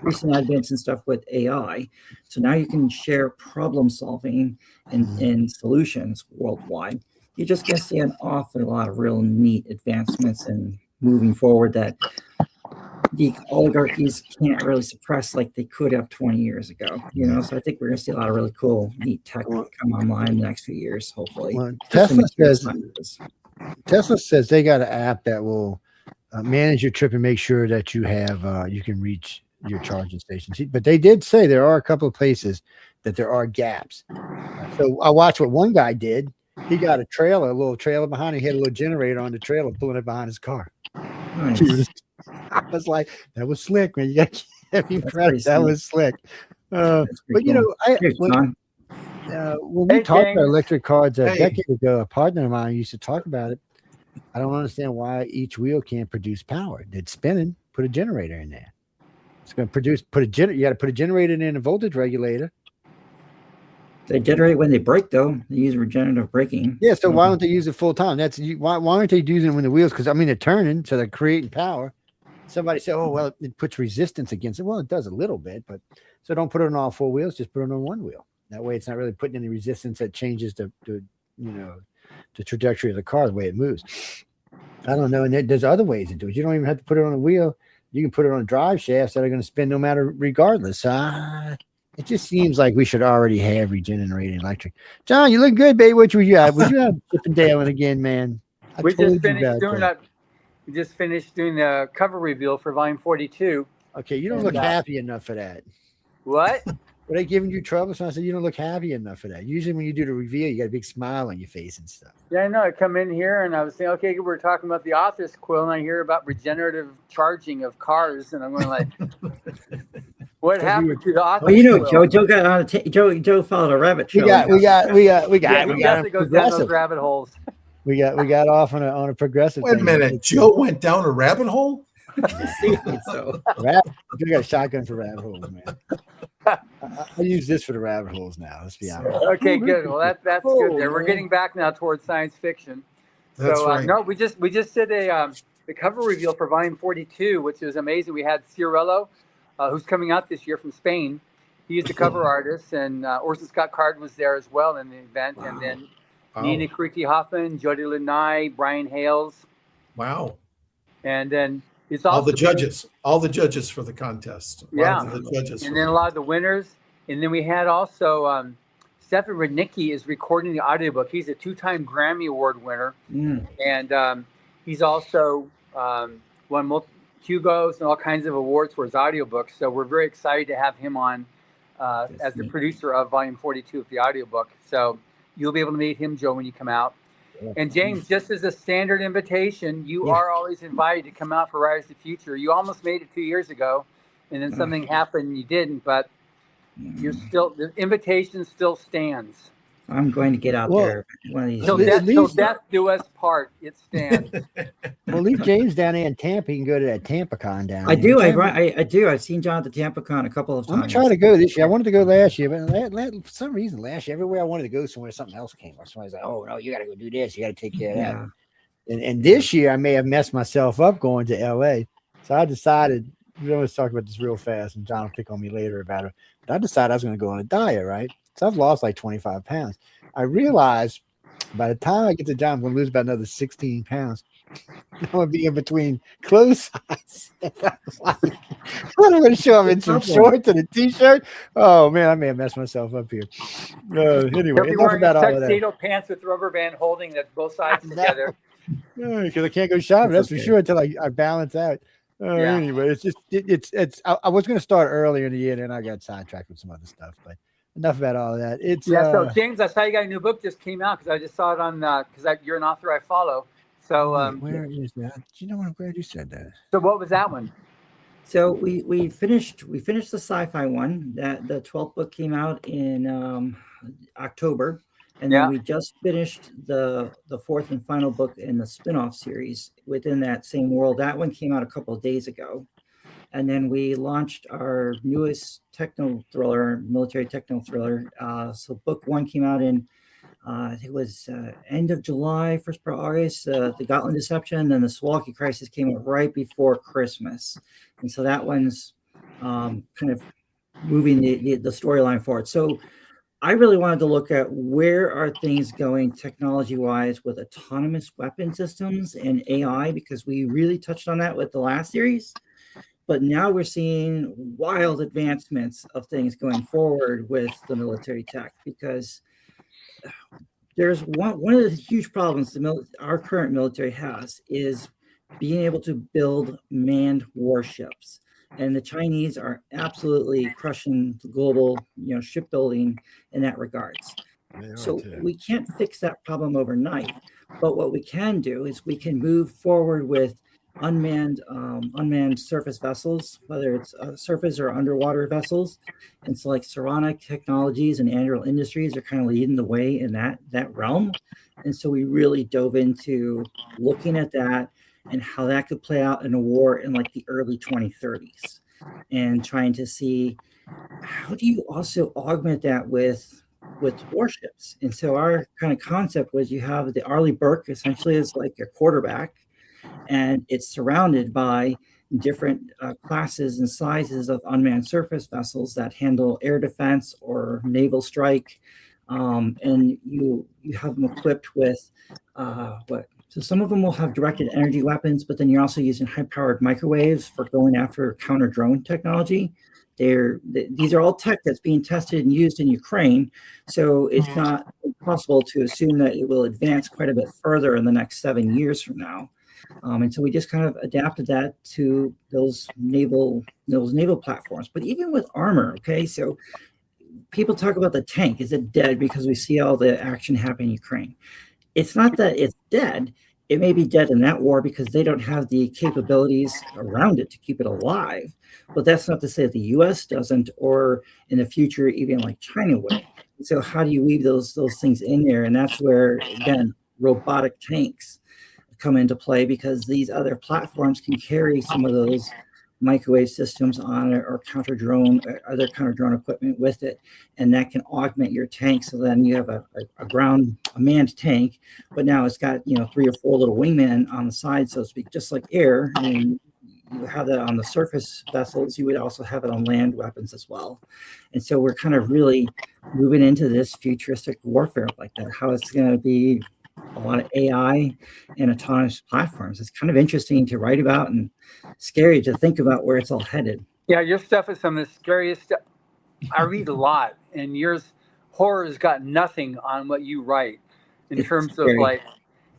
recent advance and stuff with AI. So now you can share problem solving and solutions worldwide. You're just going to see an awful lot of real neat advancements and moving forward that the oligarchies can't really suppress like they could have 20 years ago. So I think we're going to see a lot of really cool, neat tech come online in the next few years, hopefully. Well, Tesla says they got an app that will manage your trip and make sure that you have you can reach your charging stations. But they did say there are a couple of places that there are gaps. So I watched what one guy did. He got a little trailer behind him. He had a little generator on the trailer pulling it behind his car. Nice. I was like, that was slick, man. You got That was slick. But you know, when we talked about electric cards a decade ago, a partner of mine used to talk about it. I don't understand why each wheel can't produce power. It's spinning. Put a generator in there. It's going to produce. You got to put a generator in a voltage regulator. They generate when they break, though. They use regenerative braking. Yeah. So why don't they use it full time? Why aren't they using it when the wheels? Because I mean, they're turning, so they're creating power. Somebody said, "Oh, well, it puts resistance against it." Well, it does a little bit, but so don't put it on all four wheels. Just put it on one wheel. That way, it's not really putting any resistance that changes the trajectory of the car, the way it moves. I don't know. And there's other ways to do it. You don't even have to put it on a wheel. You can put it on drive shafts that are going to spin no matter regardless. It just seems like we should already have regenerating electric. John, you look good, babe. What were you at? Would you have Chip and Dale again, man? We just finished doing the cover reveal for volume 42. Okay, you don't look happy enough for that. What? Were they giving you trouble? So I said, you don't look happy enough for that. Usually when you do the reveal, you got a big smile on your face and stuff. Yeah, I know. I come in here and I was saying, okay, we're talking about the Authors Quill, and I hear about regenerative charging of cars, and I'm going like, what happened to the Authors Well, you know, Quill? Joe got on Joe followed a rabbit trail. We got He definitely goes down those rabbit holes. We got off on a progressive. Wait a minute, Joe went down a rabbit hole? So. You got a shotgun for rabbit holes, man. I use this for the rabbit holes now. Let's be honest. Okay, good. Well, that's good. There, we're getting back now towards science fiction. That's right. No, we just did the cover reveal for volume 42, which is amazing. We had Ciarello, who's coming out this year from Spain. He is the cover artist, and Orson Scott Card was there as well in the event, and then Nina Kriki Hoffman, Jody Lanai, Brian Hales. Wow. And then it's also all the judges for the contest. And then a lot of the winners. And then we had also Stefan Rudnicki is recording the audiobook. He's a 2-time Grammy Award winner. And he's also won Hugos and all kinds of awards for his audiobooks. So we're very excited to have him on as the producer of volume 42 of the audiobook. So you'll be able to meet him, Joe, when you come out. And James, just as a standard invitation, you are always invited to come out for Rise to the Future. You almost made it 2 years ago, and then something happened and you didn't, but the invitation still stands. I'm going to get out there one of these. Till death do us part. It stands. Well, leave James down there in Tampa. He can go to that TampaCon down there. I do. I do. I've seen John at the TampaCon a couple of times. I'm trying to go this year. I wanted to go last year, but for some reason last year, everywhere I wanted to go somewhere, something else came up. Somebody's like, "Oh no, you got to go do this. You got to take care of that." And this year, I may have messed myself up going to LA. So I decided. We always talk about this real fast, and John will pick on me later about it. But I decided I was going to go on a diet, right? So I've lost like 25 pounds. I realized by the time I get to John, I'm going to lose about another 16 pounds. I'm going to be in between clothes size. I'm going to show up in some shorts and a t-shirt. Oh, man, I may have messed myself up here. Anyway, enough about all of that. Tuxedo pants with rubber band holding that both sides together. Because I can't go shopping, that's for sure, until I balance out. Anyway, it's I was going to start earlier in the year, and then I got sidetracked with some other stuff, but enough about all of that. So James, I saw you got a new book just came out because I just saw it on because you're an author I follow. So where is that? Do you know, I'm glad you said that. So what was that one? So we finished the sci-fi one. That the 12th book came out in October, and then we just finished the 4th and final book in the spin-off series within that same world. That one came out a couple of days ago. And then we launched our newest military techno thriller. So book 1 came out in, I think it was end of July, first part of August. The Gotland Deception and the Suwalki Crisis came out right before Christmas. And so that one's kind of moving the storyline forward. So I really wanted to look at where are things going technology-wise with autonomous weapon systems and AI, because we really touched on that with the last series. But now we're seeing wild advancements of things going forward with the military tech, because there's one of the huge problems our current military has is being able to build manned warships. And the Chinese are absolutely crushing the global, shipbuilding in that regards. So we can't fix that problem overnight. But what we can do is we can move forward with unmanned surface vessels, whether it's surface or underwater vessels. And so like Saronic Technologies and Anduril Industries are kind of leading the way in that realm. And so we really dove into looking at that and how that could play out in a war in like the early 2030s, and trying to see how do you also augment that with warships. And so our kind of concept was you have the Arleigh Burke essentially is like a quarterback, and it's surrounded by different classes and sizes of unmanned surface vessels that handle air defense or naval strike. And you have them equipped with so some of them will have directed energy weapons, but then you're also using high-powered microwaves for going after counter-drone technology. These are all tech that's being tested and used in Ukraine, so it's not possible to assume that it will advance quite a bit further in the next 7 years from now. And so we just kind of adapted that to those naval platforms. But even with armor, okay, so people talk about the tank. Is it dead because we see all the action happen in Ukraine? It's not that it's dead. It may be dead in that war because they don't have the capabilities around it to keep it alive. But that's not to say that the U.S. doesn't, or in the future, even like China will. So how do you weave those things in there? And that's where, again, robotic tanks come into play, because these other platforms can carry some of those microwave systems on it, or other counter drone equipment with it, and that can augment your tank. So then you have a manned tank, but now it's got 3 or 4 little wingmen on the side, so to speak, just like air. And you have that on the surface vessels. You would also have it on land weapons as well. And so we're kind of really moving into this futuristic warfare like that. How it's going to be a lot of AI and autonomous platforms. It's kind of interesting to write about and scary to think about where it's all headed. Yeah, your stuff is some of the scariest stuff. I read a lot, and horror has got nothing on what you write in terms of like,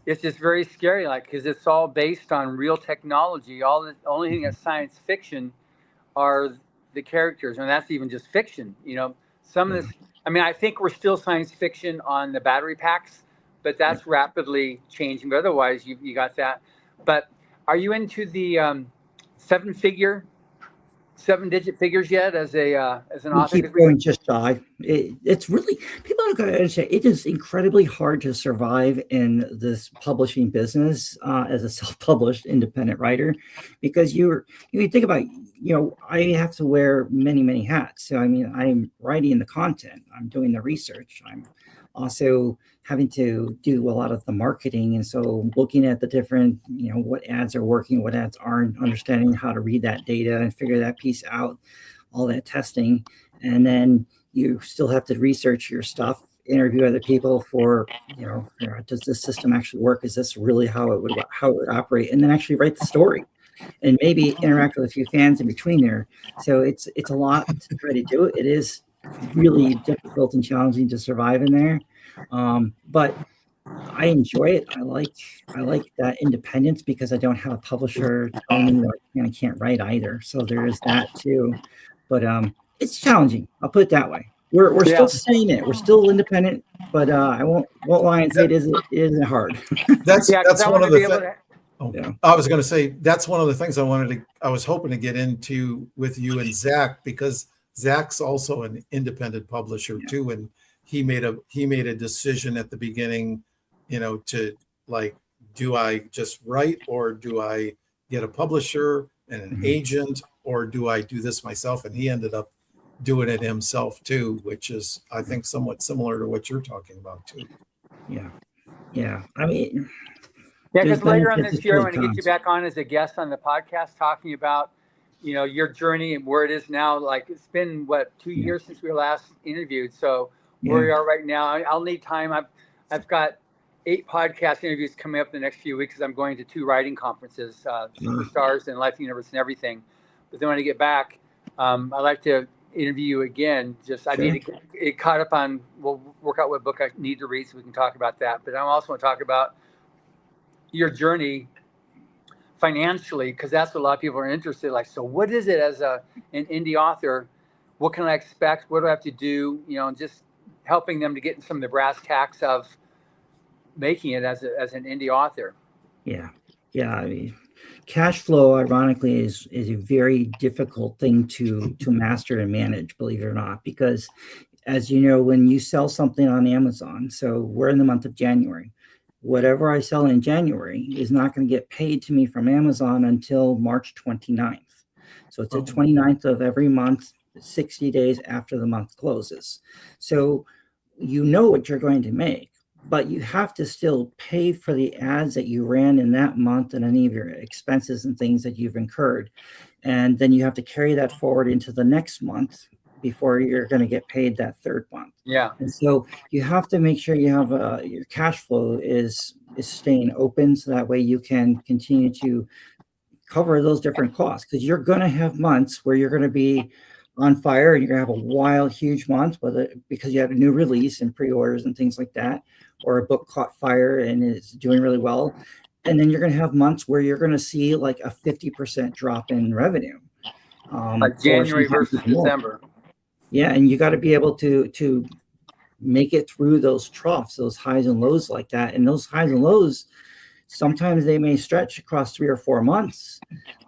it's just very scary, like, because it's all based on real technology. The only thing that's science fiction are the characters, and that's even just fiction. Some of this, I mean, I think we're still science fiction on the battery packs, but that's rapidly changing. But otherwise, you got that. But are you into the 7-digit figures yet as an author? We keep going just shy. It's really, people don't understand, it is incredibly hard to survive in this publishing business as a self-published independent writer, because you think about, I have to wear many, many hats. So, I mean, I'm writing the content, I'm doing the research, I'm also having to do a lot of the marketing. And so looking at the different, what ads are working, what ads aren't, understanding how to read that data and figure that piece out, all that testing. And then you still have to research your stuff, interview other people for, does this system actually work? Is this really how it would operate? And then actually write the story and maybe interact with a few fans in between there. So it's a lot to try to do. It is really difficult and challenging to survive in there. But I enjoy it. I like that independence, because I don't have a publisher telling me that I can't write either. So there is that too. But it's challenging. I'll put it that way. We're still saying it. We're still independent, but I won't lie and say it isn't hard. That's one of the things. I was going to say that's one of the things I was hoping to get into with you and Zac, because Zac's also an independent publisher too, and he made a decision at the beginning, to like, do I just write, or do I get a publisher and an agent, or do I do this myself? And he ended up doing it himself too, which is, I think, somewhat similar to what you're talking about too. Yeah. I mean, because later on this year, I want to get you back on as a guest on the podcast, talking about your journey and where it is now. Like, it's been 2 years since we were last interviewed. So where we are right now, I'll need time. I've got 8 podcast interviews coming up in the next few weeks, because I'm going to 2 writing conferences, Superstars and Life Universe and everything. But then when I get back, I'd like to interview you again. I need to get caught up on, we'll work out what book I need to read so we can talk about that. But I also want to talk about your journey financially, because that's what a lot of people are interested. Like, so what is it as an indie author? What can I expect? What do I have to do? Just helping them to get in some of the brass tacks of making it as an indie author. Yeah. I mean, Cash flow, ironically, is a very difficult thing to master and manage, believe it or not, because as you know, when you sell something on Amazon, so we're in the month of January, whatever I sell in January is not going to get paid to me from Amazon until March 29th. So it's the 29th of every month, 60 days after the month closes. So you know what you're going to make, but you have to still pay for the ads that you ran in that month and any of your expenses and things that you've incurred. And then you have to carry that forward into the next month before you're going to get paid that third month. Yeah. And so you have to make sure you have your cash flow is staying open, so that way you can continue to cover those different costs, because you're going to have months where you're going to be on fire and you're going to have a wild, huge month, because you have a new release and pre-orders and things like that, or a book caught fire and it's doing really well. And then you're going to have months where you're going to see like a 50% drop in revenue. Like January versus December. Yeah, and you got to be able to make it through those troughs, those highs and lows like that. And those highs and lows, sometimes they may stretch across 3 or 4 months.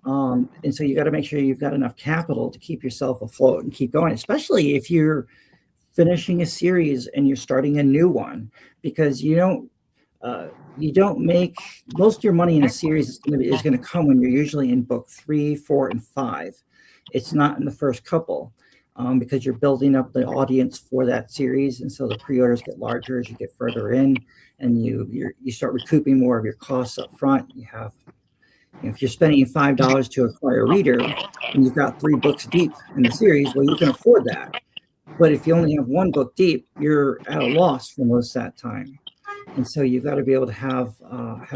And so you got to make sure you've got enough capital to keep yourself afloat and keep going, especially if you're finishing a series and you're starting a new one, because you don't make most of your money in a series is going to come when you're usually in book 3, 4, and 5. It's not in the first couple. Because you're building up the audience for that series, and so the pre-orders get larger as you get further in, and you start recouping more of your costs up front. You have, if you're spending $5 to acquire a reader, and you've got 3 books deep in the series, well, you can afford that. But if you only have 1 book deep, you're at a loss for most of that time, and so you've got to be able to have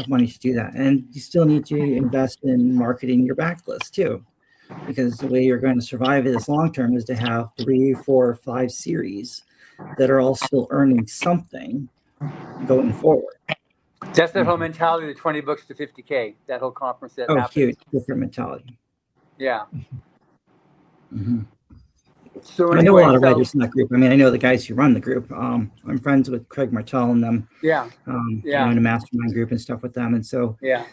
money to do that, and you still need to invest in marketing your backlist too. Because the way you're going to survive this long term is to have 3, 4, 5 series that are all still earning something going forward. That's that whole mentality, the 20 books to 50K, that whole conference that happens. Huge, different mentality. Yeah. Mm-hmm. So anyway, I know a lot of writers in that group. I mean, I know the guys who run the group. I'm friends with Craig Martell and them. Yeah. In a mastermind group and stuff with them. And so yeah.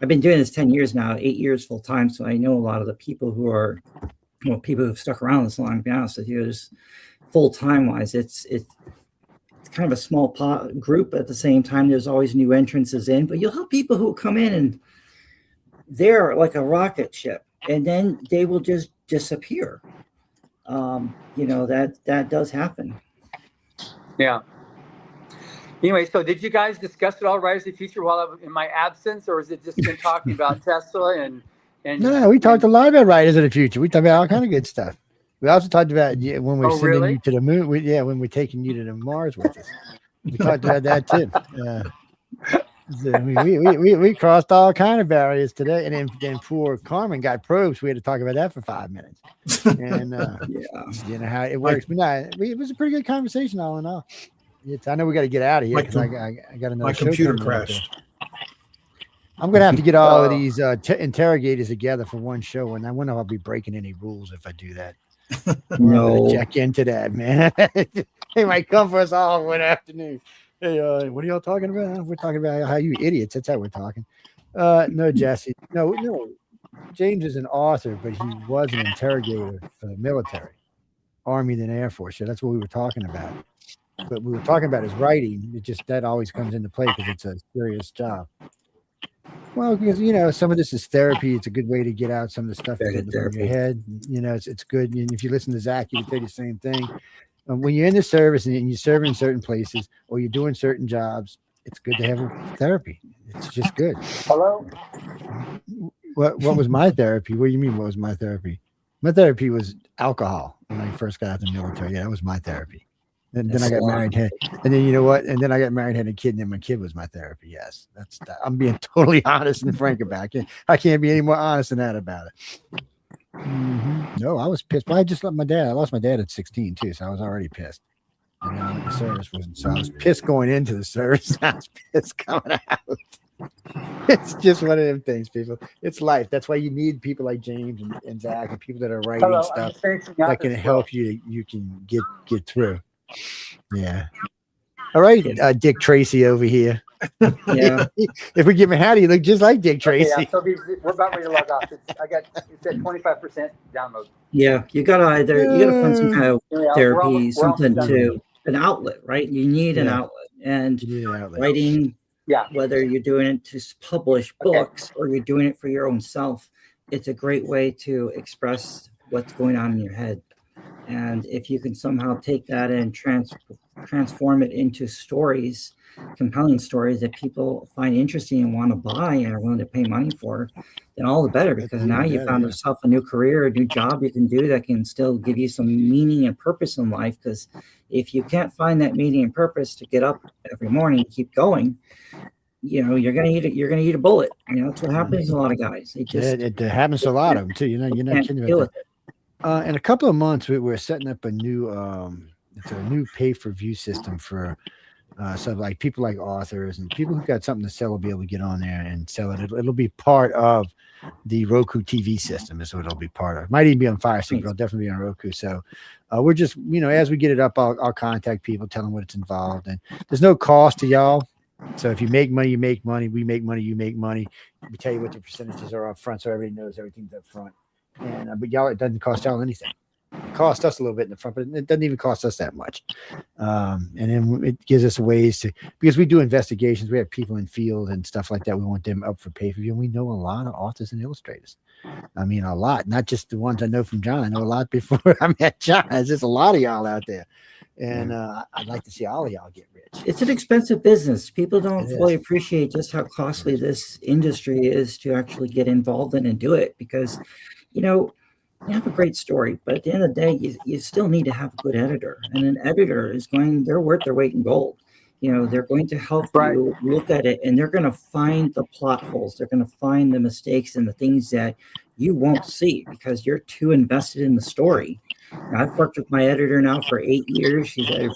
I've been doing this 10 years now, 8 years full time. So I know a lot of the people who are, people who've stuck around this long, to be honest with you, is full time wise. It's kind of a small group. At the same time, there's always new entrances in, but you'll have people who come in and they're like a rocket ship, and then they will just disappear. That does happen. Yeah. Anyway, so did you guys discuss it all, Rise of the Future, while I was in my absence, or is it just been talking about Tesla and? No, we talked a lot about Rise of the Future. We talked about all kind of good stuff. We also talked about when we're sending you to the moon. When we're taking you to the Mars with us. We talked about that too. We crossed all kind of barriers today, and then poor Carmen got probed. So we had to talk about that for 5 minutes, and how it works. But it was a pretty good conversation, all in all. I know we got to get out of here because I got another. My computer crashed. I'm gonna have to get all of these interrogators together for one show, and I wonder if I'll be breaking any rules if I do that. No, check into that, man. They might come for us all one afternoon. Hey, what are y'all talking about? We're talking about how you idiots. That's how we're talking. No, Jesse. No. James is an author, but he was an interrogator for the military, Army, then Air Force. So that's what we were talking about. But we were talking about his writing. It just that always comes into play because it's a serious job. Well, because some of this is therapy. It's a good way to get out some of the stuff that's in your head. It's good. And if you listen to Zac, he would say the same thing. When you're in the service and you serve in certain places or you're doing certain jobs, it's good to have therapy. It's just good. Hello. What was my therapy? What do you mean? What was my therapy? My therapy was alcohol when I first got out of the military. Yeah, that was my therapy. And then I got married, and then you know what? And then I got married, had a kid, and then my kid was my therapy. Yes, I'm being totally honest and frank about it. I can't be any more honest than that about it. Mm-hmm. No, I was pissed. But I just lost my dad. I lost my dad at 16 too, so I was already pissed. And then the service wasn't. So I was pissed going into the service. I was pissed coming out. It's just one of them things, people. It's life. That's why you need people like James and Zac and people that are writing stuff that can help you. You can get through. Yeah. All right, Dick Tracy over here. Yeah. If we give him a hat, he look just like Dick Tracy. Okay, so we're about ready to log off. It's at 25% download. Yeah, you gotta find some kind of therapy, something to an outlet, right? You need an outlet, and writing. Yeah, whether you're doing it to publish books or you're doing it for your own self, it's a great way to express what's going on in your head. And if you can somehow take that and transform it into stories, compelling stories that people find interesting and want to buy and are willing to pay money for, then all the better, because now you found yourself a new career, a new job you can do that can still give you some meaning and purpose in life. Because if you can't find that meaning and purpose to get up every morning and keep going, you know, you're gonna eat a bullet. You know, that's what happens to a lot of guys. It happens to a lot of them too. You're not kidding about that. In a couple of months, we're setting up a new it's a new pay-per-view system for so like people like authors and people who got something to sell will be able to get on there and sell it. It'll be part of the Roku TV system is what it'll be part of. It might even be on Fire Stick, but it'll definitely be on Roku. So we're just, you know, as we get it up, I'll contact people, tell them what it's involved, and there's no cost to y'all. So if you make money, you make money. We make money, you make money. We tell you what the percentages are up front, so everybody knows everything's up front. And but y'all, it doesn't cost y'all anything. It costs us a little bit in the front, but it doesn't even cost us that much. And then it gives us ways to, because we do investigations, we have people in field and stuff like that. We want them up for pay-per-view. And we know a lot of authors and illustrators. I mean, a lot, not just the ones I know from John. I know a lot before I met John. There's just a lot of y'all out there. And I'd like to see all of y'all get rich. It's an expensive business. People don't fully appreciate just how costly this industry is to actually get involved in and do it, because, you know, you have a great story, but at the end of the day, you still need to have a good editor. And an editor they're worth their weight in gold. You know, they're going to help you look at it, and they're going to find the plot holes. They're going to find the mistakes and the things that you won't see because you're too invested in the story. Now, I've worked with my editor now for 8 years. She's edited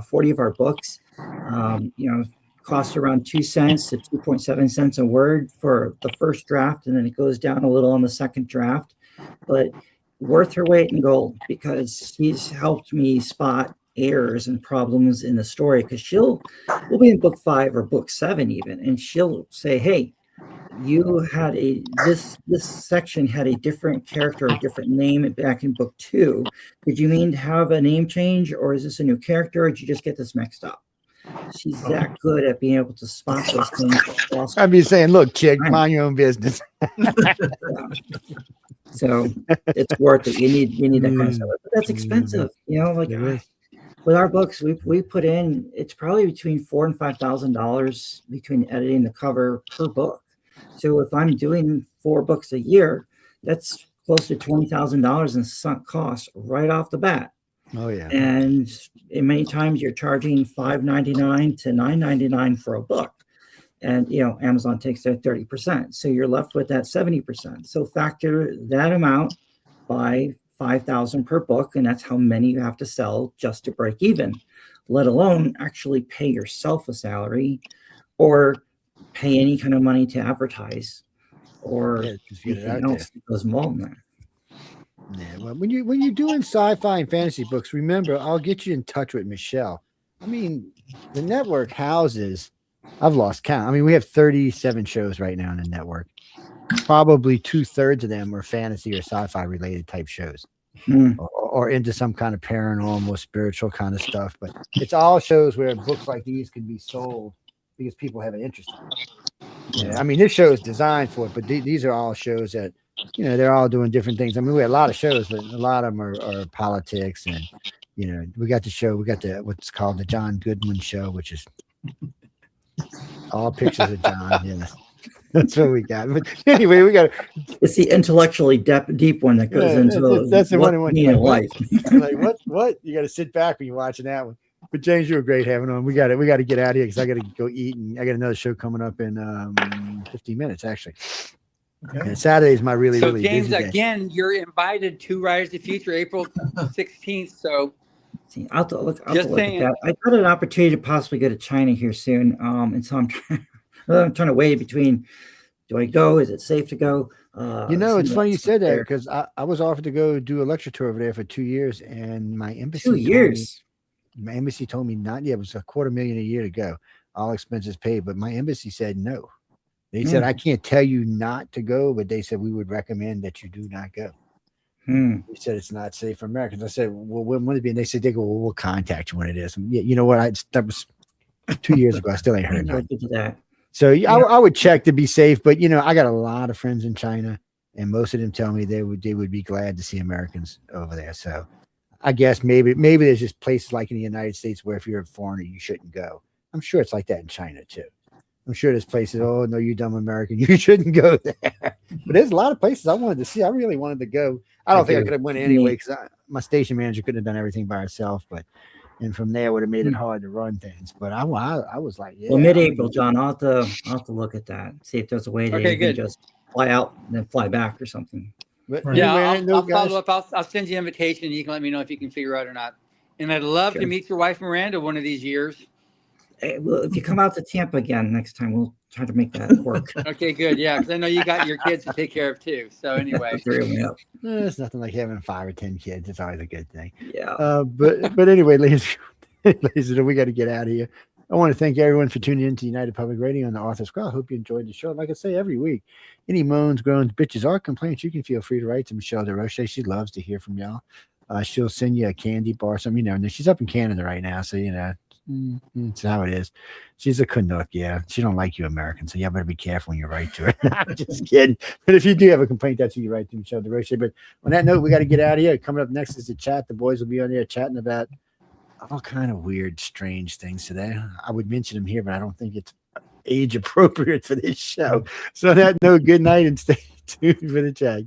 40 of our books. You know, costs around 2 cents to 2.7 cents a word for the first draft, and then it goes down a little on the second draft. But worth her weight in gold, because she's helped me spot errors and problems in the story, because we'll be in book 5 or book 7 even, and she'll say, hey, you had this section had a different character, a different name back in book 2. Did you mean to have a name change, or is this a new character, or did you just get this mixed up? She's that good at being able to spot those things. I'd be saying, look, chick, mind your own business. So it's worth it. You need that kind of stuff. But that's expensive. You know, like with our books, we put in, it's probably between $4,000 and $5,000 between editing the cover per book. So if I'm doing 4 books a year, that's close to $20,000 in sunk costs right off the bat. Oh yeah. And many times you're charging $5.99 to $9.99 for a book. And, you know, Amazon takes their 30%. So you're left with that 70%. So factor that amount by 5,000 per book. And that's how many you have to sell just to break even, let alone actually pay yourself a salary or pay any kind of money to advertise or anything else that goes involved in that. Yeah, well, when you're doing sci-fi and fantasy books, remember, I'll get you in touch with Michelle. I mean, the network houses, I've lost count. I mean, we have 37 shows right now in the network. Probably 2/3 of them are fantasy or sci-fi related type shows, or into some kind of paranormal, spiritual kind of stuff. But it's all shows where books like these can be sold because people have an interest in it. Yeah, I mean, this show is designed for it, but these are all shows that, you know, they're all doing different things. I mean, we have a lot of shows, but a lot of them are politics, and, you know, we got what's called the John Goodman show, which is all pictures of John. Yeah, that's what we got. But anyway, it's the intellectually deep one that goes into that's the one in life. Like what? You got to sit back when you're watching that one. But James, you were great having on. We got to get out of here because I got to go eat, and I got another show coming up in 15 minutes actually. Okay. And Saturday is my really James, busy day. Again, you're invited to Rise to the Future, April 16th. So I'll look at that. I got an opportunity to possibly go to China here soon, and so I'm trying to weigh between, do I go? Is it safe to go? You know, it's funny you said that, because I was offered to go do a lecture tour over there for 2 years, and my embassy. 2 years. My embassy told me not. Yeah, it was $250,000 a year to go. all expenses paid. But my embassy said no. They said, I can't tell you not to go, but they said we would recommend that you do not go. They said it's not safe for Americans. I said, well, when would it be? And they said, they go, well, we'll contact you when it is. And you know what? That was 2 years ago. I still ain't heard nothing. So I would check to be safe. But, you know, I got a lot of friends in China, and most of them tell me they would be glad to see Americans over there. So I guess maybe there's just places like in the United States where if you're a foreigner, you shouldn't go. I'm sure it's like that in China, too. I'm sure there's places, oh, no, you dumb American, you shouldn't go there. But there's a lot of places I wanted to see. I really wanted to go. I don't think I could have went anyway because my station manager couldn't have done everything by herself. And from there would have made it hard to run things. But I was like, yeah. Well, mid-April, John, I'll have to look at that. See if there's a way to just fly out and then fly back or something. But I'll follow up. I'll send you an invitation. You can let me know if you can figure out or not. And I'd love to meet your wife, Miranda, one of these years. Hey, well, if you come out to Tampa again next time, we'll try to make that work. Okay, good. Yeah, because I know you got your kids to take care of too. So anyway, it's nothing like having 5 or 10 kids. It's always a good thing. Yeah. But anyway, ladies and gentlemen, we got to get out of here. I want to thank everyone for tuning in to United Public Radio and the Authors Quill. I hope you enjoyed the show. Like I say every week, any moans, groans, bitches, or complaints, you can feel free to write to Michelle DeRoche. She loves to hear from y'all. She'll send you a candy bar, something, you know. She's up in Canada right now, so you know. It's how it is. She's a Canuck, yeah. She don't like you Americans, so you better be careful when you write to her. I'm just kidding. But if you do have a complaint, that's who you write to, Michelle DeRoche. But on that note, we got to get out of here. Coming up next is the chat. The boys will be on there chatting about all kind of weird, strange things today. I would mention them here, but I don't think it's age appropriate for this show. So on that note, good night and stay tuned for the chat.